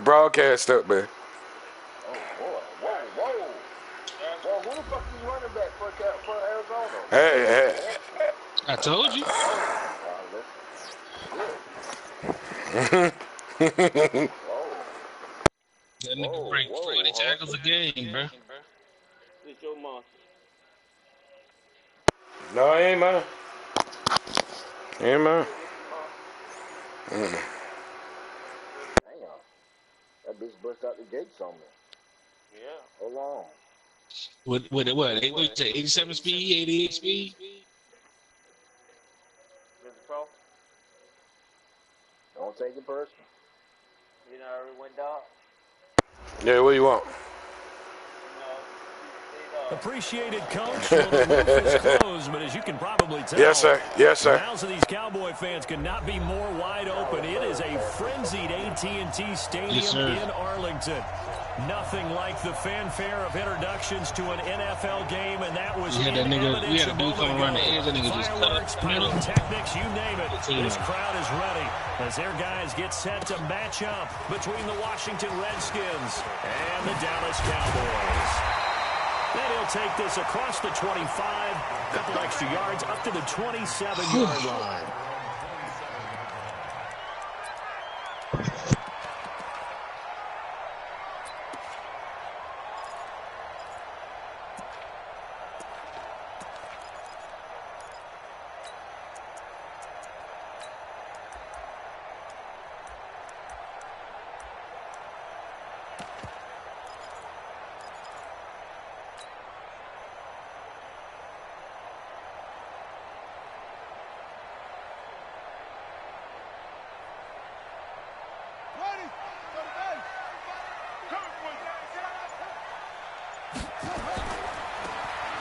Broadcast up, man. Oh, boy. Whoa. Well, who the fuck is running back for Arizona? Hey. I told you. That nigga break 40 tackles a game, bro. It's your monster. No, it ain't mine. Ain't mine. Damn. That bitch burst out the gates on me. Yeah. Hold on. What? 87 speed, 88 speed? Don't take it personal. You know, it went dark. Yeah, what do you want? Appreciated, Coach. Well, the roof is closed, but as you can probably tell, yes, sir. the mouths of these Cowboy fans could not be more wide open. It is a frenzied AT&T Stadium in Arlington. Nothing like the fanfare of introductions to an NFL game, and that was that nigga. We had a dude come around the edge. That nigga just cut up the middle. Pyrotechnics, you name it. This crowd is ready as their guys get set to match up between the Washington Redskins and the Dallas Cowboys. Then he'll take this across the 25, a couple extra yards up to the 27-yard line.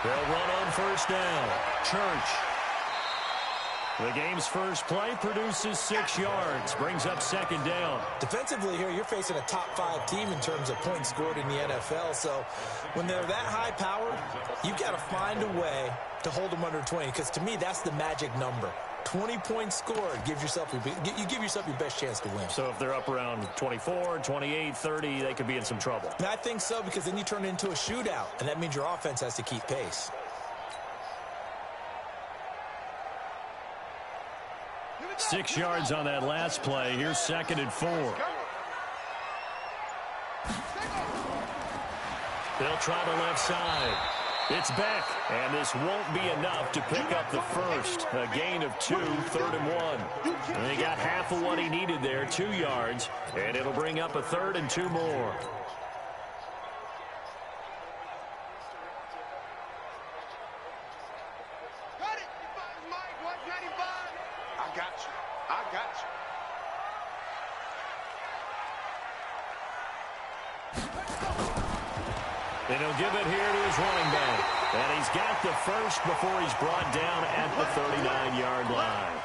They'll run on first down. Church. The game's first play produces 6 yards. Brings up second down. Defensively here, you're facing a top-5 team in terms of points scored in the NFL. So when they're that high-powered, you've got to find a way to hold them under 20. Because to me, that's the magic number. 20 points scored, you give yourself your best chance to win. So if they're up around 24, 28, 30, they could be in some trouble. And I think so, because then you turn it into a shootout, and that means your offense has to keep pace. Six yards on that last play. Here's 2nd and 4. They'll try the left side. It's back, and this won't be enough to pick up the first. A gain of 2, 3rd and 1. And they got half of what he needed there, 2 yards, and it'll bring up a 3rd and 2 more. And he'll give it here to his running back. And he's got the first before he's brought down at the 39-yard line.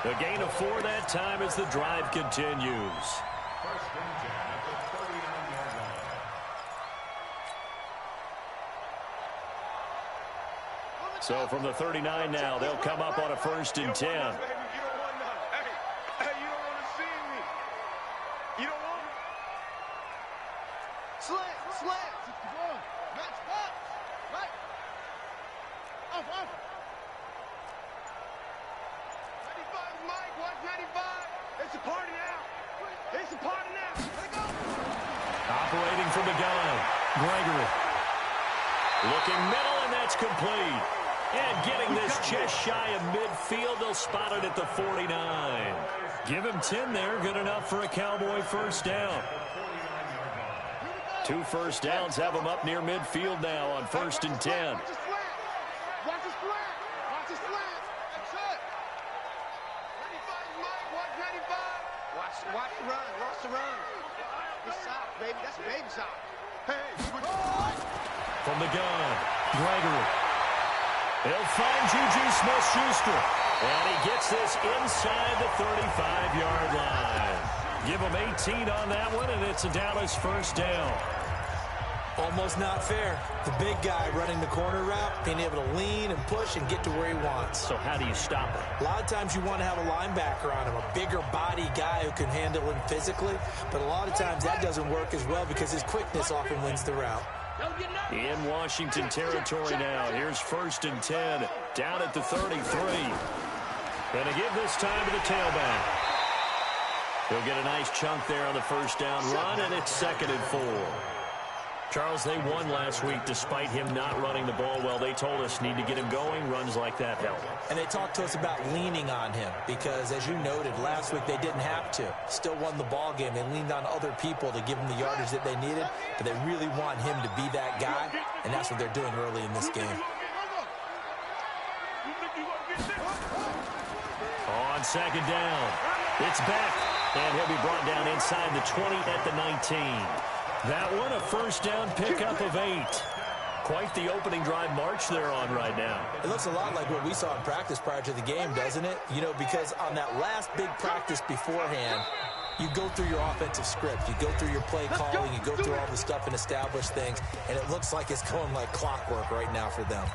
A gain of 4 that time as the drive continues. So from the 39 now, they'll come up on a 1st and 10. Operating from the gun, Gregory. Looking middle, and that's complete. And getting this just shy of midfield, they'll spot it at the 49. Give him 10 there, good enough for a Cowboy first down. 2 first downs have them up near midfield now on 1st and 10. Watch the run. It's soft, baby. That's baby soft. Hey. From the gun, Gregory. He'll find Juju Smith-Schuster. And he gets this inside the 35-yard line. Give him 18 on that one, and it's a Dallas first down. Almost not fair. The big guy running the corner route, being able to lean and push and get to where he wants. So how do you stop it? A lot of times you want to have a linebacker on him, a bigger body guy who can handle him physically, but a lot of times that doesn't work as well because his quickness often wins the route. In Washington territory now. Here's 1st and 10, down at the 33. Going to give this time to the tailback. He'll get a nice chunk there on the first down run, and it's 2nd and 4. Charles, they won last week despite him not running the ball well. They told us need to get him going. Runs like that help. And they talked to us about leaning on him because, as you noted, last week they didn't have to. Still won the ball game. They leaned on other people to give them the yardage that they needed, but they really want him to be that guy, and that's what they're doing early in this game. On 2nd down, it's back, and he'll be brought down inside the 20 at the 19. That one, a first down pickup of 8. Quite the opening drive march they're on right now. It looks a lot like what we saw in practice prior to the game, doesn't it? You know, because on that last big practice beforehand, you go through your offensive script. You go through your play calling. You go through all the stuff and establish things. And it looks like it's going like clockwork right now for them.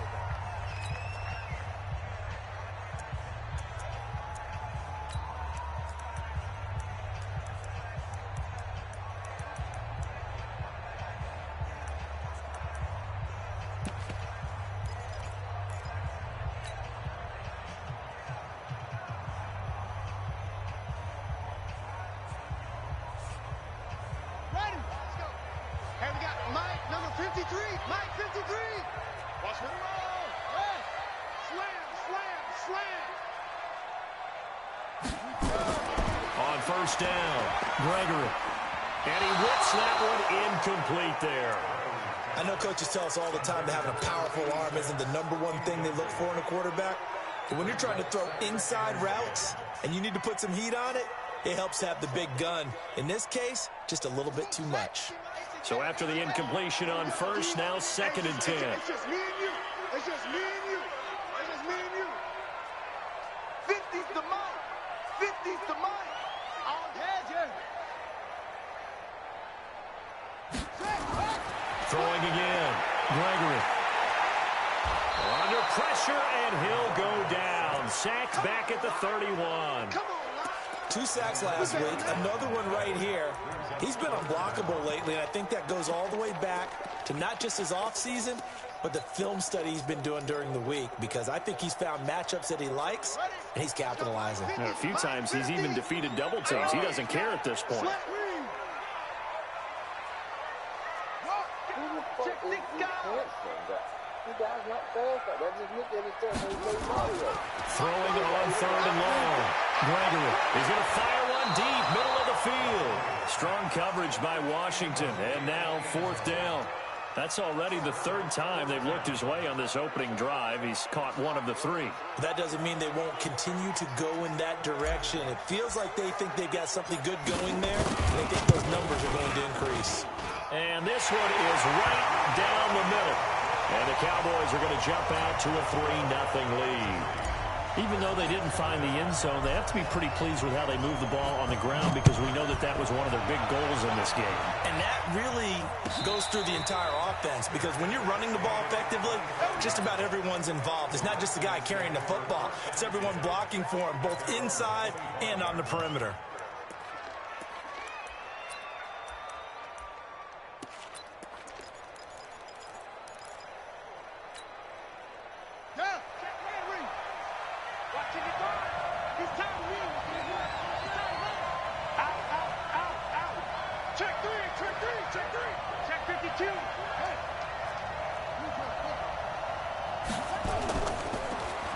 On first down, Gregory. And he whips that one incomplete there. I know coaches tell us all the time that having a powerful arm isn't the #1 thing they look for in a quarterback. But when you're trying to throw inside routes and you need to put some heat on it, it helps to have the big gun. In this case, just a little bit too much. So after the incompletion on first, now 2nd and 10. It's just me and you. It's just me and you. It's just me and you. 50's the mic. 50's the mic. I'll get you. Throwing again. Gregory. Under pressure, and he'll go down. Sacked back at the 31. Come on, 2 sacks last week, another one right here. He's been unblockable lately, and I think that goes all the way back to not just his offseason, but the film study he's been doing during the week, because I think he's found matchups that he likes, and he's capitalizing. And a few times he's even defeated double teams. He doesn't care at this point. Check this guy. You guys not fast. I just looked at his stuff and he played Mario. Throwing on 3rd and long. Gregory is going to fire one deep, middle of the field. Strong coverage by Washington, and now 4th down. That's already the 3rd time they've looked his way on this opening drive. He's caught 1 of the 3. That doesn't mean they won't continue to go in that direction. It feels like they think they've got something good going there, and they think those numbers are going to increase. And this one is right down the middle. And the Cowboys are going to jump out to a 3-0 lead. Even though they didn't find the end zone, they have to be pretty pleased with how they moved the ball on the ground, because we know that that was one of their big goals in this game. And that really goes through the entire offense, because when you're running the ball effectively, just about everyone's involved. It's not just the guy carrying the football. It's everyone blocking for him, both inside and on the perimeter.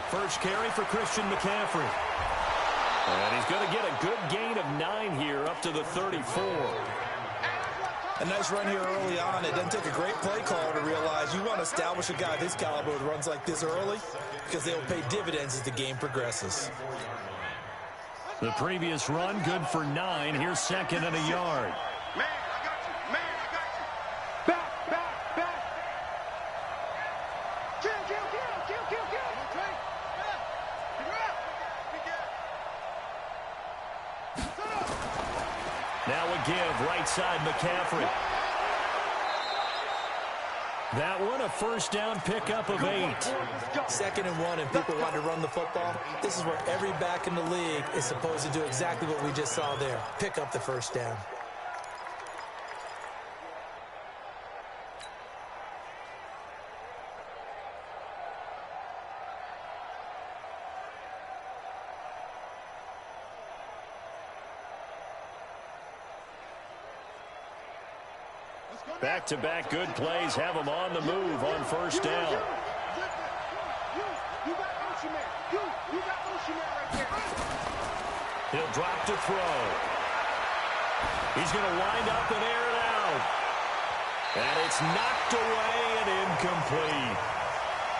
First carry for Christian McCaffrey. And he's going to get a good gain of 9 here up to the 34. A nice run here early on. It doesn't take a great play caller to realize you want to establish a guy this caliber with runs like this early, because they'll pay dividends as the game progresses. The previous run, good for 9. Here's 2nd and a yard. Man, I got you. Man, I got you. Back, back, back. Kill, kill, kill, kill, kill, kill. Now a give, right side McCaffrey. That one, a first down pickup of 8. 2nd and 1, and people want to run the football. This is where every back in the league is supposed to do exactly what we just saw there. Pick up the first down. Back-to-back good plays have him on the move on first down. He'll drop to throw. He's going to wind up and air it out. And it's knocked away and incomplete.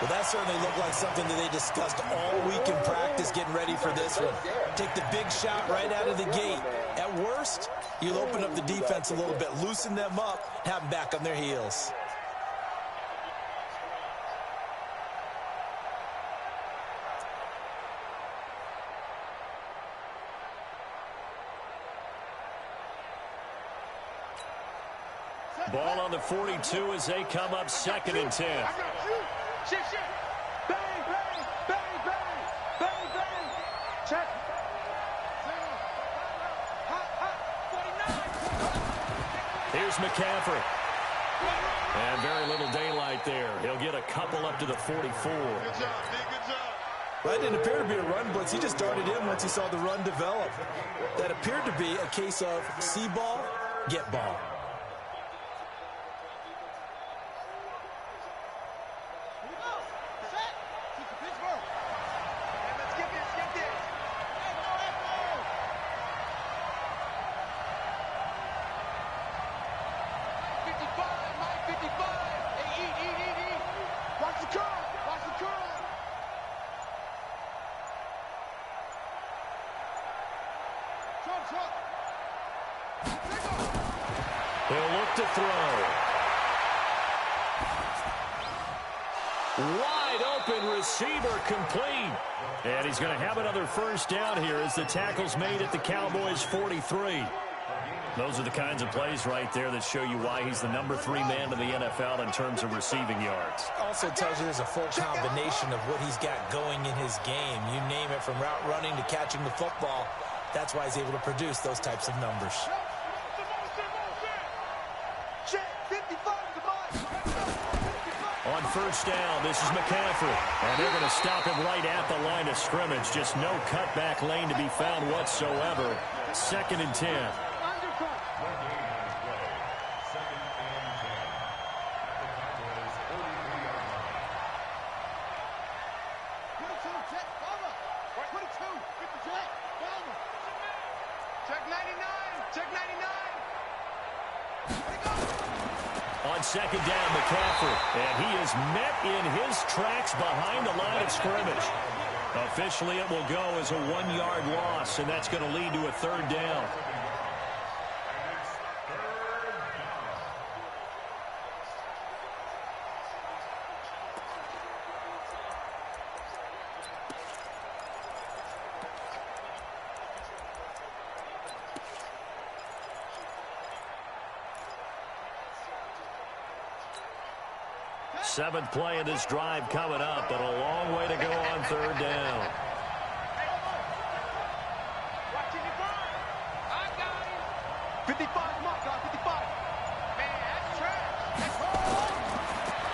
Well, that certainly looked like something that they discussed all week in practice getting ready for this one. Take the big shot right out of the gate. At worst, you'll open up the defense a little bit, loosen them up, have them back on their heels. Ball on the 42 as they come up 2nd and 10. I got you. Shit. Bang, bang, bang, bang, bang, bang. Check. Hot, 49. Here's McCaffrey. And very little daylight there. He'll get a couple up to the 44. Good job, D. Good job. Well, that didn't appear to be a run blitz. He just darted in once he saw the run develop. That appeared to be a case of see ball, get ball. He'll look to throw. Wide open receiver complete. And he's going to have another first down here as the tackle's made at the Cowboys' 43. Those are the kinds of plays right there that show you why he's the number 3 man in the NFL in terms of receiving yards. Also tells you there's a full combination of what he's got going in his game. You name it, from route running to catching the football. That's why he's able to produce those types of numbers. On first down, this is McCaffrey. And they're going to stop him right at the line of scrimmage. Just no cutback lane to be found whatsoever. 2nd and 10. On 2nd down, McCaffrey, and he is met in his tracks behind the line of scrimmage. Officially, it will go as a 1-yard loss, and that's going to lead to a 3rd down. Seventh play of this drive coming up, but a long way to go on 3rd down.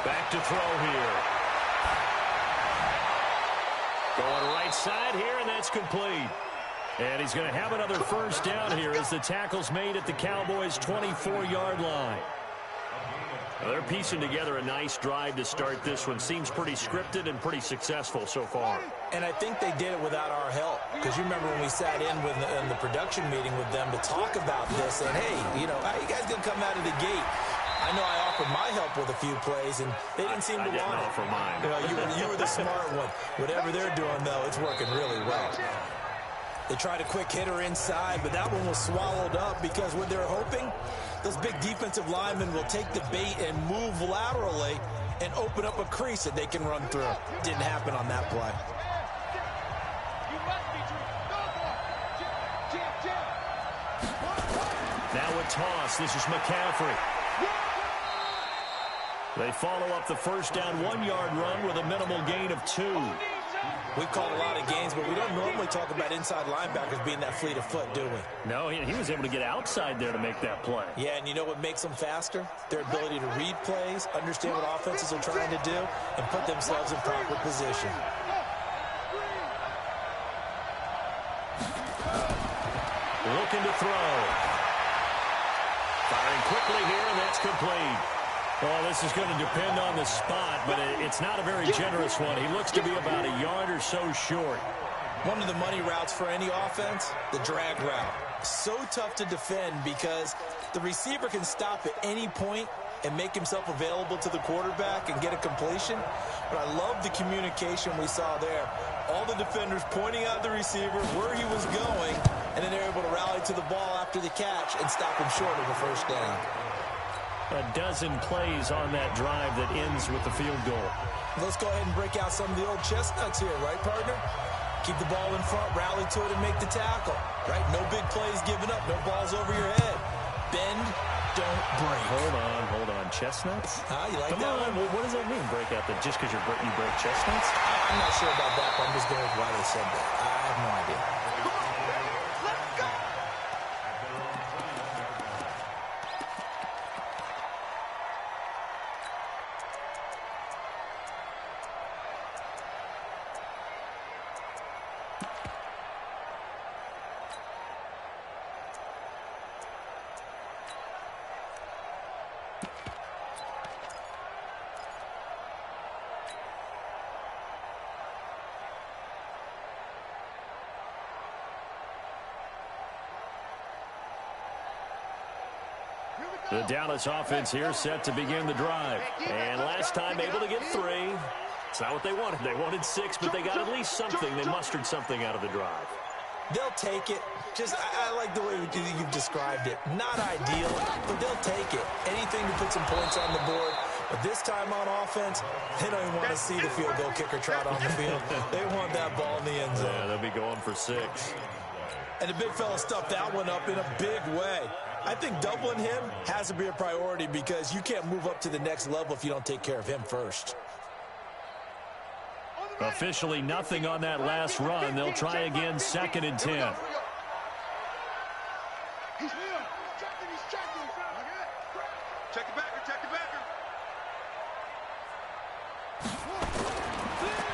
Back to throw here. Going right side here, and that's complete. And he's going to have another first down here as the tackle's made at the Cowboys' 24-yard line. Well, they're piecing together a nice drive to start this one. Seems pretty scripted and pretty successful so far. And I think they did it without our help. Because you remember when we sat in the production meeting with them to talk about this, and hey, you know, how you guys going to come out of the gate? I know I offered my help with a few plays, and they didn't seem to want it. I didn't offer mine. You were the smart one. Whatever they're doing, though, it's working really well. They tried a quick hitter inside, but that one was swallowed up because what they're hoping, those big defensive linemen will take the bait and move laterally and open up a crease that they can run through. Didn't happen on that play. Now a toss. This is McCaffrey. They follow up the first down 1-yard run with a minimal gain of 2. We've called a lot of games, but we don't normally talk about inside linebackers being that fleet of foot, do we? No, he was able to get outside there to make that play. Yeah, and you know what makes them faster? Their ability to read plays, understand what offenses are trying to do, and put themselves in proper position. Looking to throw. Firing quickly here, and that's complete. Well, this is going to depend on the spot, but it's not a very generous one. He looks to be about a yard or so short. One of the money routes for any offense, the drag route. So tough to defend because the receiver can stop at any point and make himself available to the quarterback and get a completion. But I love the communication we saw there. All the defenders pointing out the receiver, where he was going, and then they're able to rally to the ball after the catch and stop him short of the first down. A dozen plays on that drive that ends with the field goal. Let's go ahead and break out some of the old chestnuts here, right, partner? Keep the ball in front, rally to it, and make the tackle, right? No big plays given up, no balls over your head. Bend, don't break. Hold on. Chestnuts? You like Come that on. one? What does that mean, break out? That just because you break chestnuts? I'm not sure about that, but I'm just going with why they said that. I have no idea. Let's go! The Dallas offense here set to begin the drive. And last time able to get 3. It's not what they wanted. They wanted 6, but they got at least something. They mustered something out of the drive. They'll take it. I like the way you've described it. Not ideal, but they'll take it. Anything to put some points on the board. But this time on offense, they don't even want to see the field goal kicker trot on the field. They want that ball in the end zone. Yeah, they'll be going for 6. And the big fella stuffed that one up in a big way. I think doubling him has to be a priority because you can't move up to the next level if you don't take care of him first. Officially nothing on that last run. They'll try again, 2nd and 10. He's checking. Check the backer.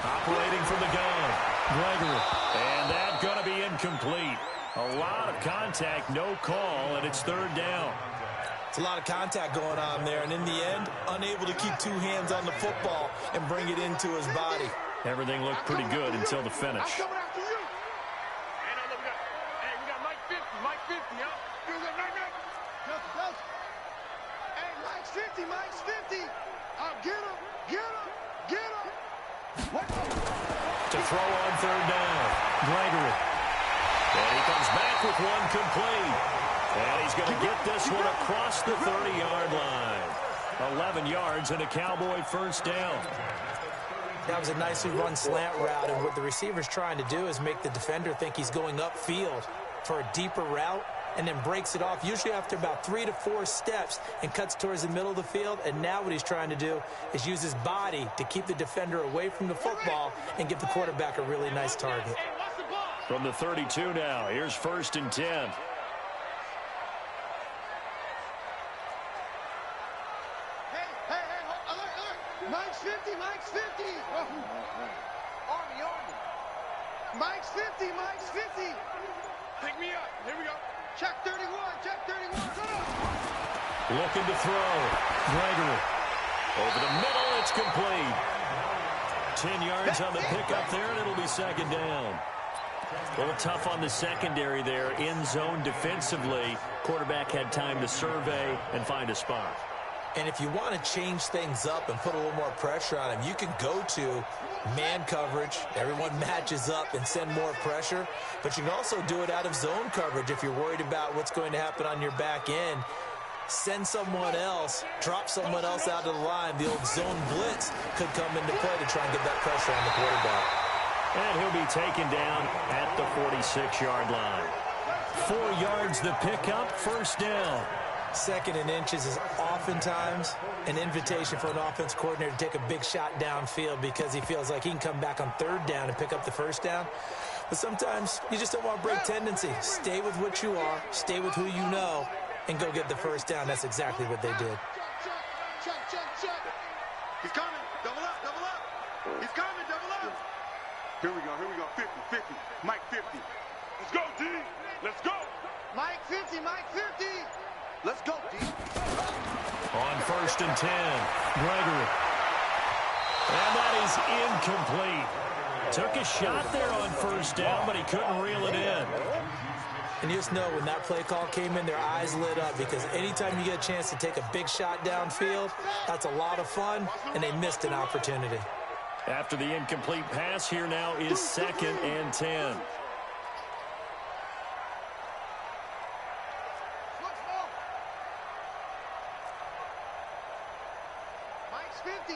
Operating from the gun, Gregory. And that's going to be incomplete. A lot of contact, no call, and it's 3rd down. It's a lot of contact going on there, and in the end, unable to keep 2 hands on the football and bring it into his body. Everything looked pretty good until the finish. I'm coming after you. Hey, we got Mike 50, huh? You got Mike. Hey, Mike's 50. Get him. What? To throw on 3rd down, Gregory. And he comes back with one complete. And he's going to get this one across the 30-yard line. 11 yards and a Cowboy first down. That was a nicely run slant route, and what the receiver's trying to do is make the defender think he's going upfield for a deeper route and then breaks it off, usually after about 3 to 4 steps, and cuts towards the middle of the field. And now what he's trying to do is use his body to keep the defender away from the football and give the quarterback a really nice target. From the 32 now, here's 1st and 10. Hey, alert. Mike's 50. Army. Mike's 50. Pick me up. Here we go. Check 31. Looking to throw. Gregory. Over the middle, it's complete. 10 yards on the pickup there, and it'll be 2nd down. A little tough on the secondary there. In zone defensively. Quarterback had time to survey and find a spot. And if you want to change things up and put a little more pressure on him, you can go to man coverage. Everyone matches up and send more pressure. But you can also do it out of zone coverage if you're worried about what's going to happen on your back end. Send someone else, drop someone else out of the line. The old zone blitz could come into play to try and get that pressure on the quarterback. And he'll be taken down at the 46-yard line. 4 yards the pickup, first down. Second and inches is oftentimes an invitation for an offense coordinator to take a big shot downfield because he feels like he can come back on third down and pick up the first down. But sometimes you just don't want to break tendency. Stay with what you are, stay with who you know, and go get the first down. That's exactly what they did. Check. He's coming. Double up. He's coming. Double up. Here we go. 50. Mike 50. Let's go, D. Let's go. Mike 50. Let's go, D. On 1st and 10, Gregory. And that is incomplete. Took a shot there on first down, but he couldn't reel it in. And you just know when that play call came in, their eyes lit up because anytime you get a chance to take a big shot downfield, that's a lot of fun, and they missed an opportunity. After the incomplete pass, here now is 2nd and 10.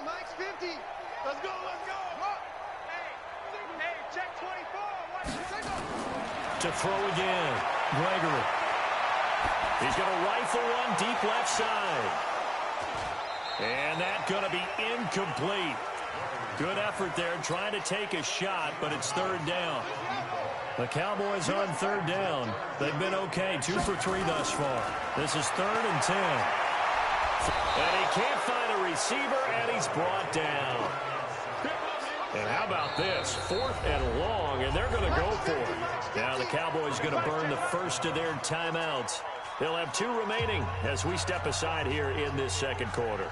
Mike's 50. Let's go. Hey, check 24. To throw again, Gregory. He's going to rifle one deep left side. And that's going to be incomplete. Good effort there, trying to take a shot, but it's 3rd down. The Cowboys on 3rd down. They've been okay, 2 for 3 thus far. This is 3rd and 10. And he can't find a receiver, and he's brought down. And how about this? 4th and long, and they're going to go for it. Now the Cowboys going to burn the first of their timeouts. They'll have 2 remaining as we step aside here in this second quarter.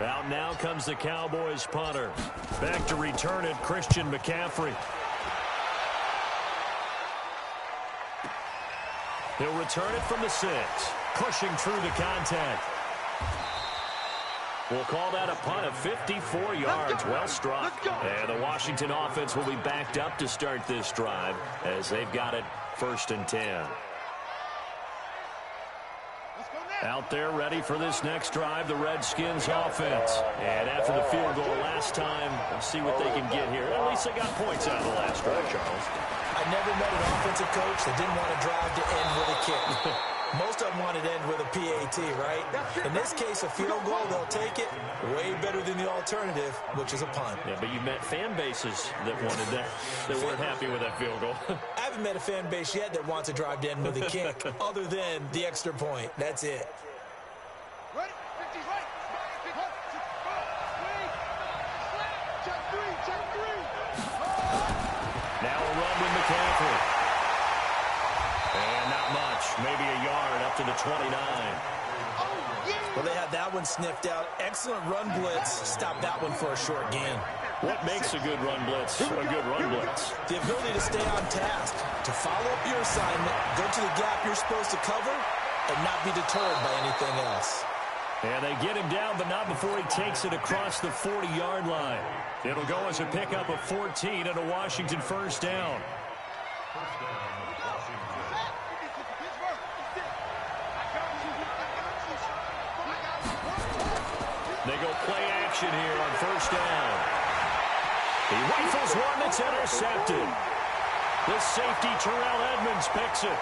Out now comes the Cowboys punter. Back to return it, Christian McCaffrey. He'll return it from the 6. Pushing through the contact. We'll call that a punt of 54 yards. Well struck. And the Washington offense will be backed up to start this drive as they've got it 1st and 10. Out there ready for this next drive, the Redskins offense. And after the field goal last time, we'll see what they can get here. At least they got points out of the last drive, Charles. I never met an offensive coach that didn't want to drive to end with a kick. Most of them wanted to end with a PAT, right? In this case, a field goal, they'll take it. Way better than the alternative, which is a punt. Yeah, but you met fan bases that wanted that, that weren't happy with that field goal. I haven't met a fan base yet that wants to drive to end with a kick, other than the extra point. That's it. Ready? 50's right. Check 3. Now a run with McCaffrey. And not much. Maybe a yard up to the 29. Well, they had that one sniffed out. Excellent run blitz. Stop that one for a short gain. What makes a good run blitz a good run blitz? The ability to stay on task, to follow up your assignment, go to the gap you're supposed to cover, and not be deterred by anything else. And they get him down, but not before he takes it across the 40-yard line. It'll go as a pickup of 14 and a Washington first down. They go play action here on first down. He rifles one that's intercepted. The safety, Terrell Edmonds, picks it.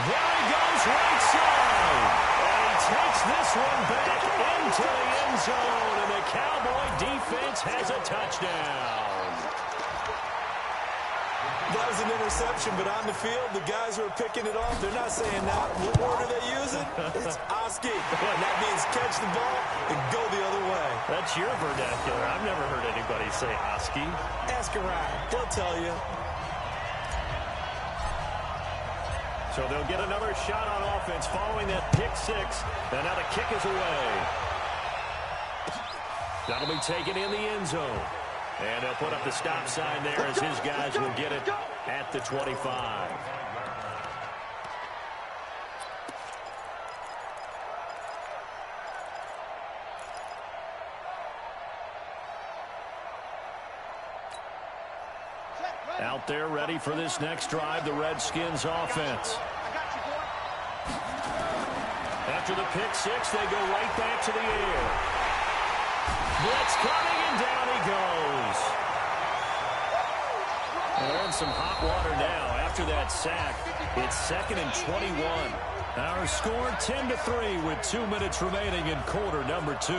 There he goes, right side. And he takes this one back into the end zone, and the Cowboy defense has a touchdown. That was an interception, but on the field, the guys who are picking it off, they're not saying that. What word are they using? It's Oski. And that means catch the ball and go the other way. That's your vernacular. I've never heard anybody say Oski. Ask around. They'll tell you. So they'll get another shot on offense following that pick 6. And now the kick is away. That'll be taken in the end zone. And they'll put up the stop sign there as his guys will get it at the 25. Out there ready for this next drive, the Redskins offense. After the pick 6, they go right back to the air. Blitz coming, and down he goes. And they're in some hot water now after that sack. It's 2nd and 21. Our score 10-3 with 2 minutes remaining in quarter number 2.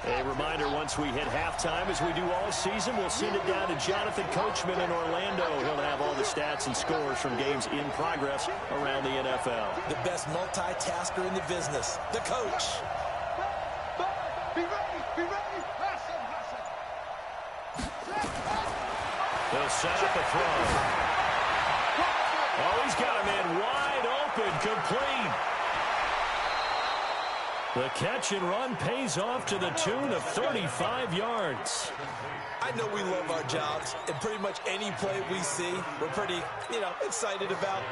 A reminder, once we hit halftime, as we do all season, we'll send it down to Jonathan Coachman in Orlando. He'll have all the stats and scores from games in progress around the NFL. The best multitasker in the business, the coach. Be ready, be ready. They'll set up a throw. Oh, he's got a man wide open, complete. The catch and run pays off to the tune of 35 yards. I know we love our jobs, and pretty much any play we see, we're pretty, excited about.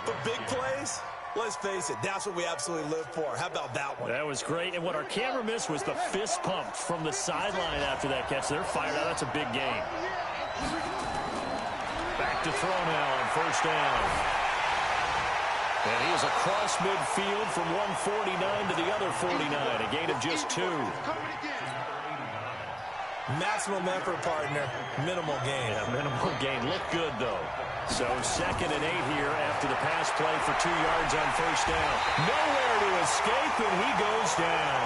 But big plays, let's face it, that's what we absolutely live for. How about that one? That was great, and what our camera missed was the fist pump from the sideline after that catch. They're fired out. That's a big game. Back to throw now on first down. And he is across midfield from 149 to the other 49, a gain of just 2. Maximum effort, partner. Minimal gain. Yeah, minimal gain. Looked good, though. So 2nd and 8 here after the pass play for 2 yards on first down. Nowhere to escape, and he goes down.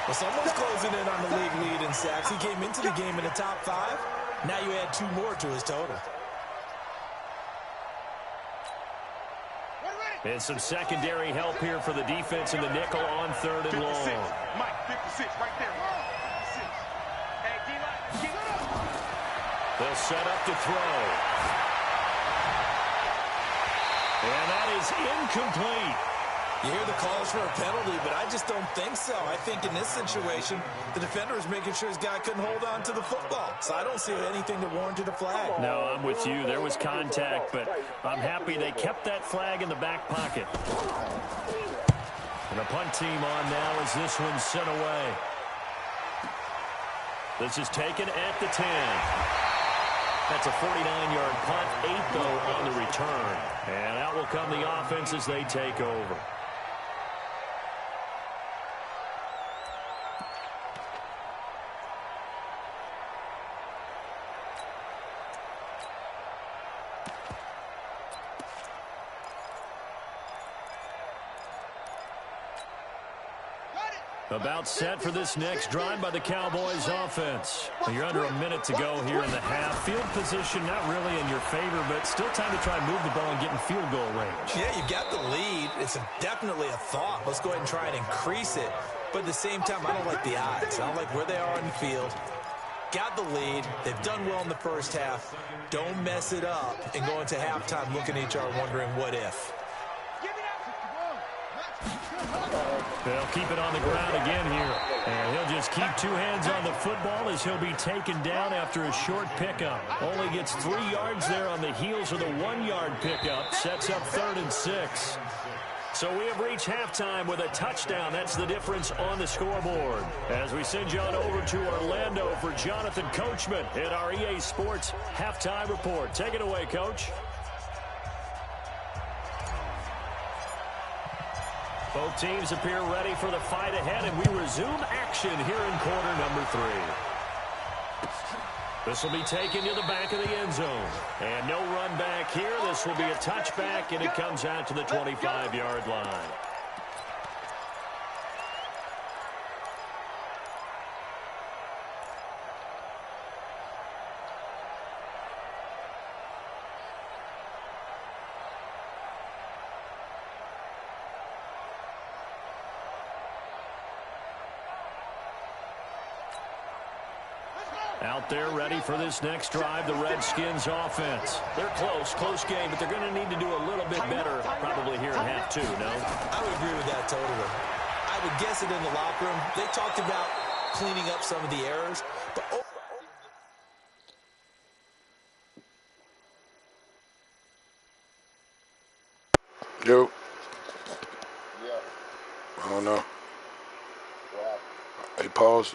Well, someone's closing in on the league lead in sacks. He came into the game in the top 5. Now you add 2 more to his total. And some secondary help here for the defense in the nickel on 3rd and long. 56. Mike, 56, right there. 56. Hey, D-line, get up. They'll set up to throw. And that is incomplete. You hear the calls for a penalty, but I just don't think so. I think in this situation, the defender is making sure his guy couldn't hold on to the football. So I don't see anything that warranted a flag. No, I'm with you. There was contact, but I'm happy they kept that flag in the back pocket. And the punt team on now as this one's sent away. This is taken at the 10. That's a 49-yard punt, 8 though on the return. And out will come the offense as they take over. About set for this next drive by the Cowboys offense. You're under a minute to go here in the half. Field position not really in your favor, but still time to try and move the ball and get in field goal range. Yeah, you got the lead. It's definitely a thought. Let's go ahead and try and increase it. But at the same time, I don't like the odds. I don't like where they are on the field. Got the lead. They've done well in the first half. Don't mess it up and go into halftime looking at each other wondering what if. They'll keep it on the ground again here. And he'll just keep 2 hands on the football as he'll be taken down after a short pickup. Only gets 3 yards there on the heels of the 1-yard pickup. Sets up 3rd and 6. So we have reached halftime with a touchdown. That's the difference on the scoreboard. As we send you on over to Orlando for Jonathan Coachman at our EA Sports Halftime Report. Take it away, Coach. Both teams appear ready for the fight ahead, and we resume action here in quarter number 3. This will be taken to the back of the end zone. And no run back here. This will be a touchback, and it comes out to the 25-yard line. Out there ready for this next drive, the Redskins offense. They're close game, but they're going to need to do a little bit better probably here in half 2, no? I would agree with that totally. I would guess it in the locker room. They talked about cleaning up some of the errors, but Yo. Yeah. I don't know. Wow. Hey, pause.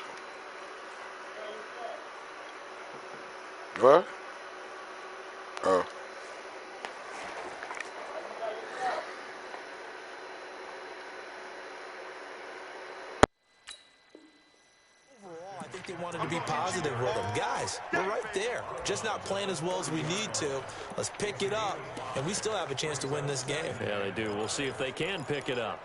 What? Oh. positive with them. Guys, we're right there. Just not playing as well as we need to. Let's pick it up, and we still have a chance to win this game. Yeah, they do. We'll see if they can pick it up.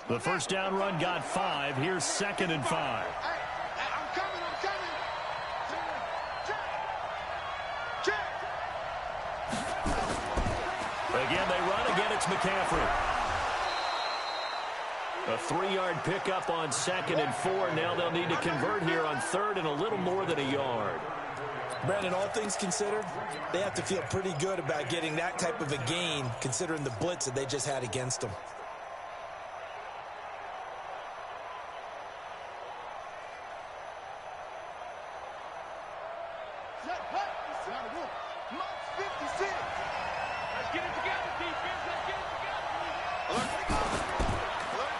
The first down run got 5. Here's 2nd and 5. I'm coming. Check. Again, they run. Again, it's McCaffrey. A 3-yard pickup on 2nd and 4. Now they'll need to convert here on 3rd and a little more than a yard. Brandon, all things considered, they have to feel pretty good about getting that type of a gain, considering the blitz that they just had against them.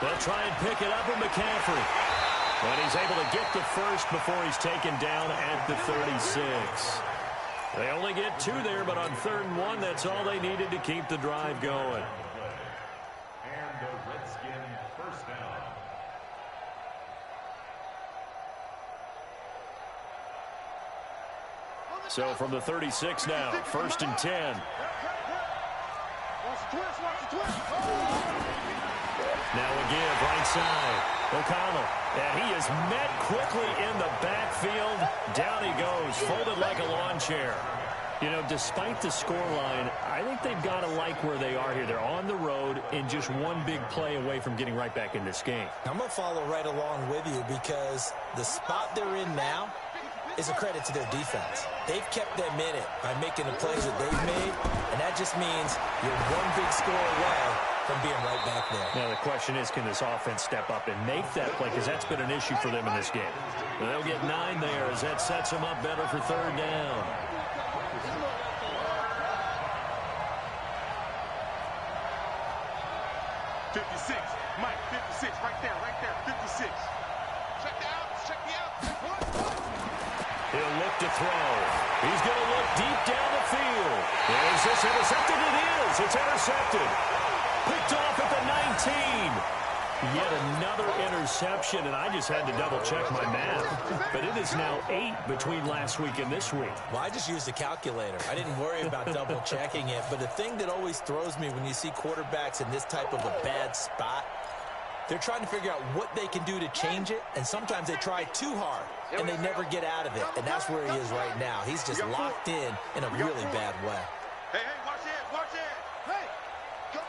They'll try and pick it up with McCaffrey. And he's able to get the first before he's taken down at the 36. They only get 2 there, but on 3rd and 1, that's all they needed to keep the drive going. And the Redskin first down. So from the 36 now, 1st and 10. Now a give, right side. O'Connell. And he is met quickly in the backfield. Down he goes, folded like a lawn chair. You know, despite the scoreline, I think they've got to like where they are here. They're on the road and just one big play away from getting right back in this game. I'm going to follow right along with you because the spot they're in now is a credit to their defense. They've kept them in it by making the plays that they've made, and that just means you're one big score away from being right back there. Now the question is, can this offense step up and make that play? Because that's been an issue for them in this game. They'll get 9 there as that sets them up better for 3rd down. Mike, 56, right there, 56. Check the out. He'll look to throw. He's going to look deep down the field. Is this intercepted? It is. It's intercepted. Picked off at the 19. Yet another interception, and I just had to double-check my math. But it is now 8 between last week and this week. Well, I just used a calculator. I didn't worry about double-checking it. But the thing that always throws me when you see quarterbacks in this type of a bad spot, they're trying to figure out what they can do to change it, and sometimes they try too hard, and they never get out of it. And that's where he is right now. He's just locked in a really bad way. Hey, watch it. Hey, go.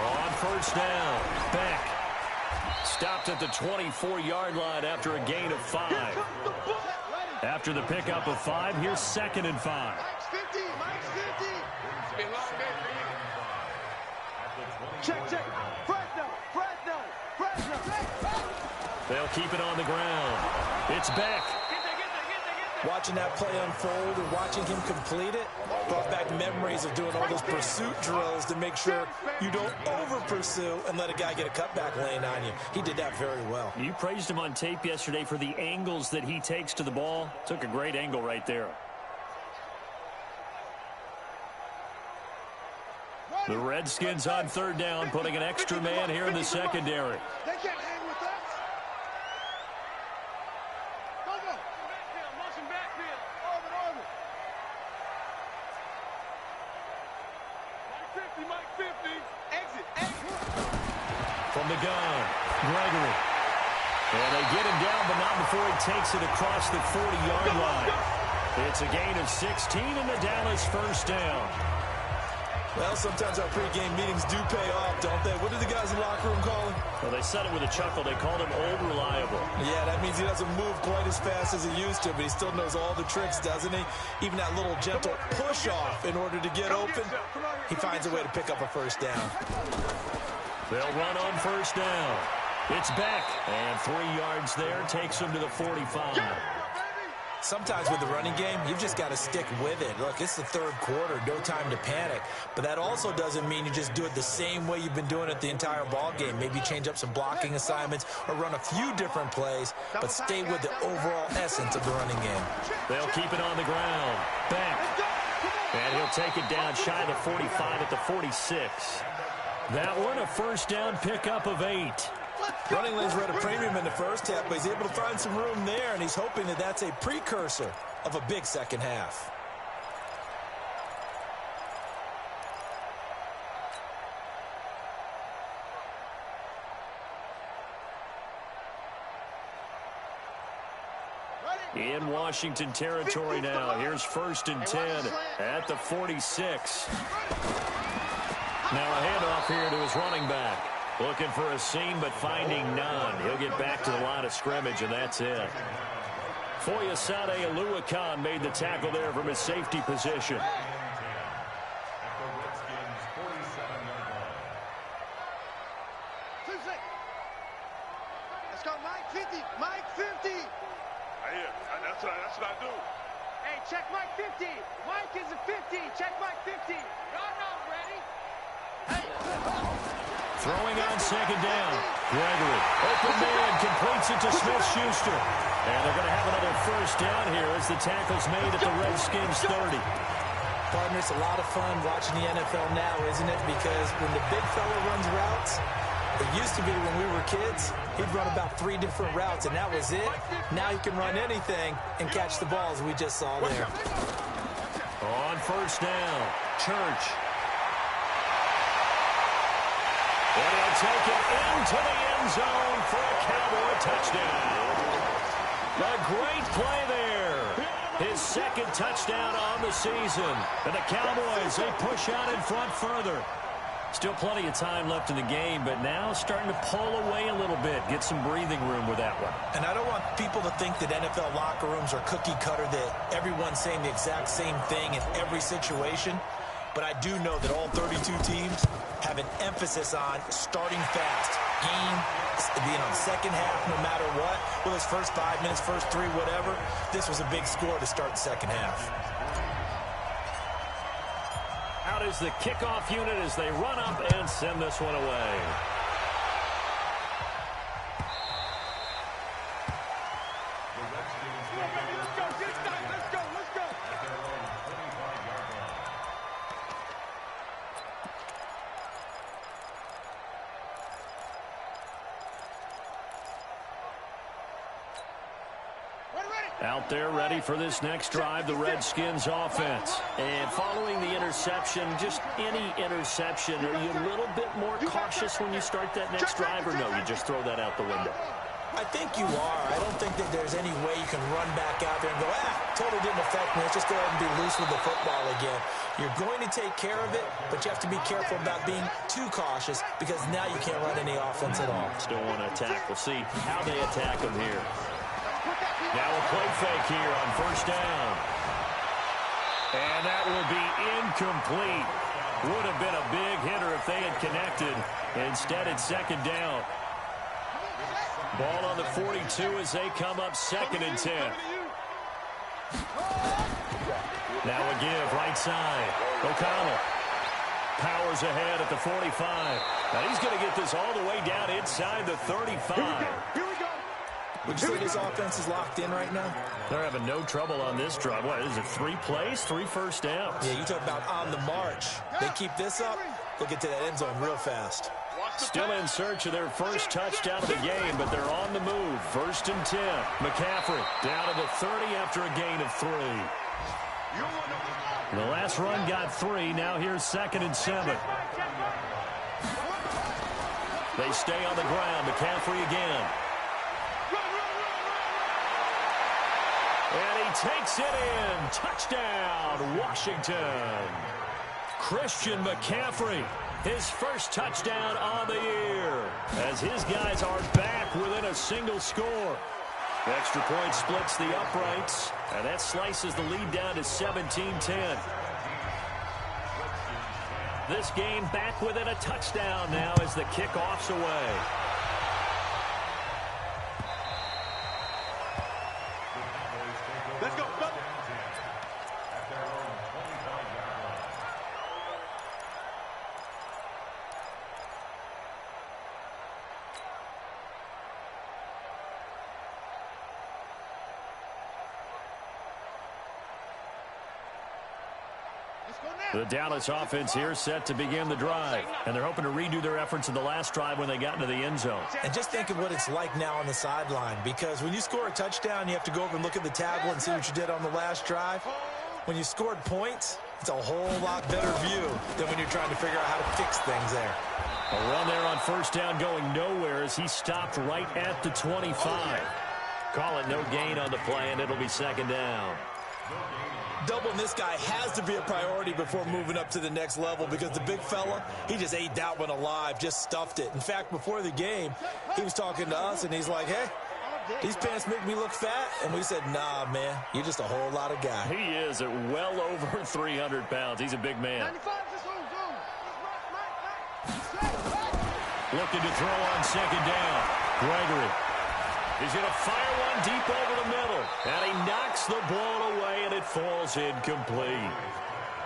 On 1st down, Beck stopped at the 24-yard line after a gain of 5. After the pickup of 5, here's 2nd and 5. Mike's 50. It's been a long day for you. Check. Fresno. They'll keep it on the ground. It's Beck. Watching that play unfold and watching him complete it brought back memories of doing all those pursuit drills to make sure you don't over-pursue and let a guy get a cutback lane on you. He did that very well. You praised him on tape yesterday for the angles that he takes to the ball. Took a great angle right there. The Redskins on 3rd down, putting an extra man here in the secondary. They can't hang with us. Go. Motion backfield. Orbit. Mike 50. Exit. From the gun, Gregory. And they get him down, but not before he takes it across the 40-yard line. It's a gain of 16 in the Dallas 1st down. Well, sometimes our pregame meetings do pay off, don't they? What did the guys in the locker room call him? Well, they said it with a chuckle. They called him Old Reliable. Yeah, that means he doesn't move quite as fast as he used to, but he still knows all the tricks, doesn't he? Even that little gentle push-off in order to get open, he finds a way to pick up a 1st down. They'll run on 1st down. It's Beck, and 3 yards there takes him to the 45. Sometimes with the running game, you've just got to stick with it. Look, it's the 3rd quarter, no time to panic. But that also doesn't mean you just do it the same way you've been doing it the entire ball game. Maybe change up some blocking assignments or run a few different plays, but stay with the overall essence of the running game. They'll keep it on the ground. Beck. And he'll take it down shy of the 45 at the 46. That one, a first down pickup of 8. Running lanes were at a premium in the first half, but he's able to find some room there, and he's hoping that that's a precursor of a big second half. In Washington territory now. Here's 1st and 10 at the 46. Now a handoff here to his running back. Looking for a seam, but finding none. He'll get back to the line of scrimmage, and that's it. Foyesade Oluwakan made the tackle there from his safety position. Let's go, Mike 50. Mike 50. That's what I do. Hey, check Mike 50. Mike is a 50. Check Mike 50. Y'all not ready. Hey. Throwing on 2nd down. Gregory, open man, completes it to Smith-Schuster. And they're going to have another first down here as the tackle's made at the Redskins 30. Partner, it's a lot of fun watching the NFL now, isn't it? Because when the big fella runs routes, it used to be when we were kids, he'd run about 3 different routes, and that was it. Now he can run anything and catch the balls we just saw there. On first down, Church. And he'll take it into the end zone for a Cowboy touchdown. A great play there. His 2nd touchdown on the season. And the Cowboys, they push out in front further. Still plenty of time left in the game, but now starting to pull away a little bit. Get some breathing room with that one. And I don't want people to think that NFL locker rooms are cookie cutter, that everyone's saying the exact same thing in every situation. But I do know that all 32 teams have an emphasis on starting fast. Game, being on second half no matter what. Well, his first 5 minutes, first 3, whatever. This was a big score to start the second half. Out is the kickoff unit as they run up and send this one away. Out there ready for this next drive, the Redskins offense. And following the interception, just any interception, are you a little bit more cautious when you start that next drive, or no, you just throw that out the window? I think you are. I don't think that there's any way you can run back out there and go, totally didn't affect me. Let's just go ahead and be loose with the football again. You're going to take care of it, but you have to be careful about being too cautious because now you can't run any offense at all. Still want to attack. We'll see how they attack them here. Now a play fake here on first down. And that will be incomplete. Would have been a big hitter if they had connected. Instead, it's 2nd down. Ball on the 42 as they come up 2nd and 10. Now a give, right side. O'Connell powers ahead at the 45. Now he's going to get this all the way down inside the 35. Would you say this offense is locked in right now? They're having no trouble on this drive. What is it, 3 plays, 3 first downs? Yeah, you talk about on the march. They keep this up, they'll get to that end zone real fast. Still in search of their first touchdown of the game, but they're on the move. 1st and 10. McCaffrey down to the 30 after a gain of 3. The last run got 3. Now here's 2nd and 7. They stay on the ground. McCaffrey again. And he takes it in. Touchdown, Washington. Christian McCaffrey, his first touchdown on the year, as his guys are back within a single score. Extra point splits the uprights, and that slices the lead down to 17-10. This game back within a touchdown now as the kickoff's away. Let's go. The Dallas offense here set to begin the drive. And they're hoping to redo their efforts in the last drive when they got into the end zone. And just think of what it's like now on the sideline. Because when you score a touchdown, you have to go over and look at the tablet and see what you did on the last drive. When you scored points, it's a whole lot better view than when you're trying to figure out how to fix things there. A run there on first down going nowhere as he stopped right at the 25. Call it no gain on the play, and it'll be second down. Doubling this guy has to be a priority before moving up to the next level because the big fella, he just ate that one alive, just stuffed it. In fact, before the game, he was talking to us, and he's like, hey, these pants make me look fat. And we said, nah, man, you're just a whole lot of guy. He is at well over 300 pounds. He's a big man. Looking to throw on second down. Gregory. He's going to fire one deep over the middle. And he knocks the ball away, and it falls incomplete.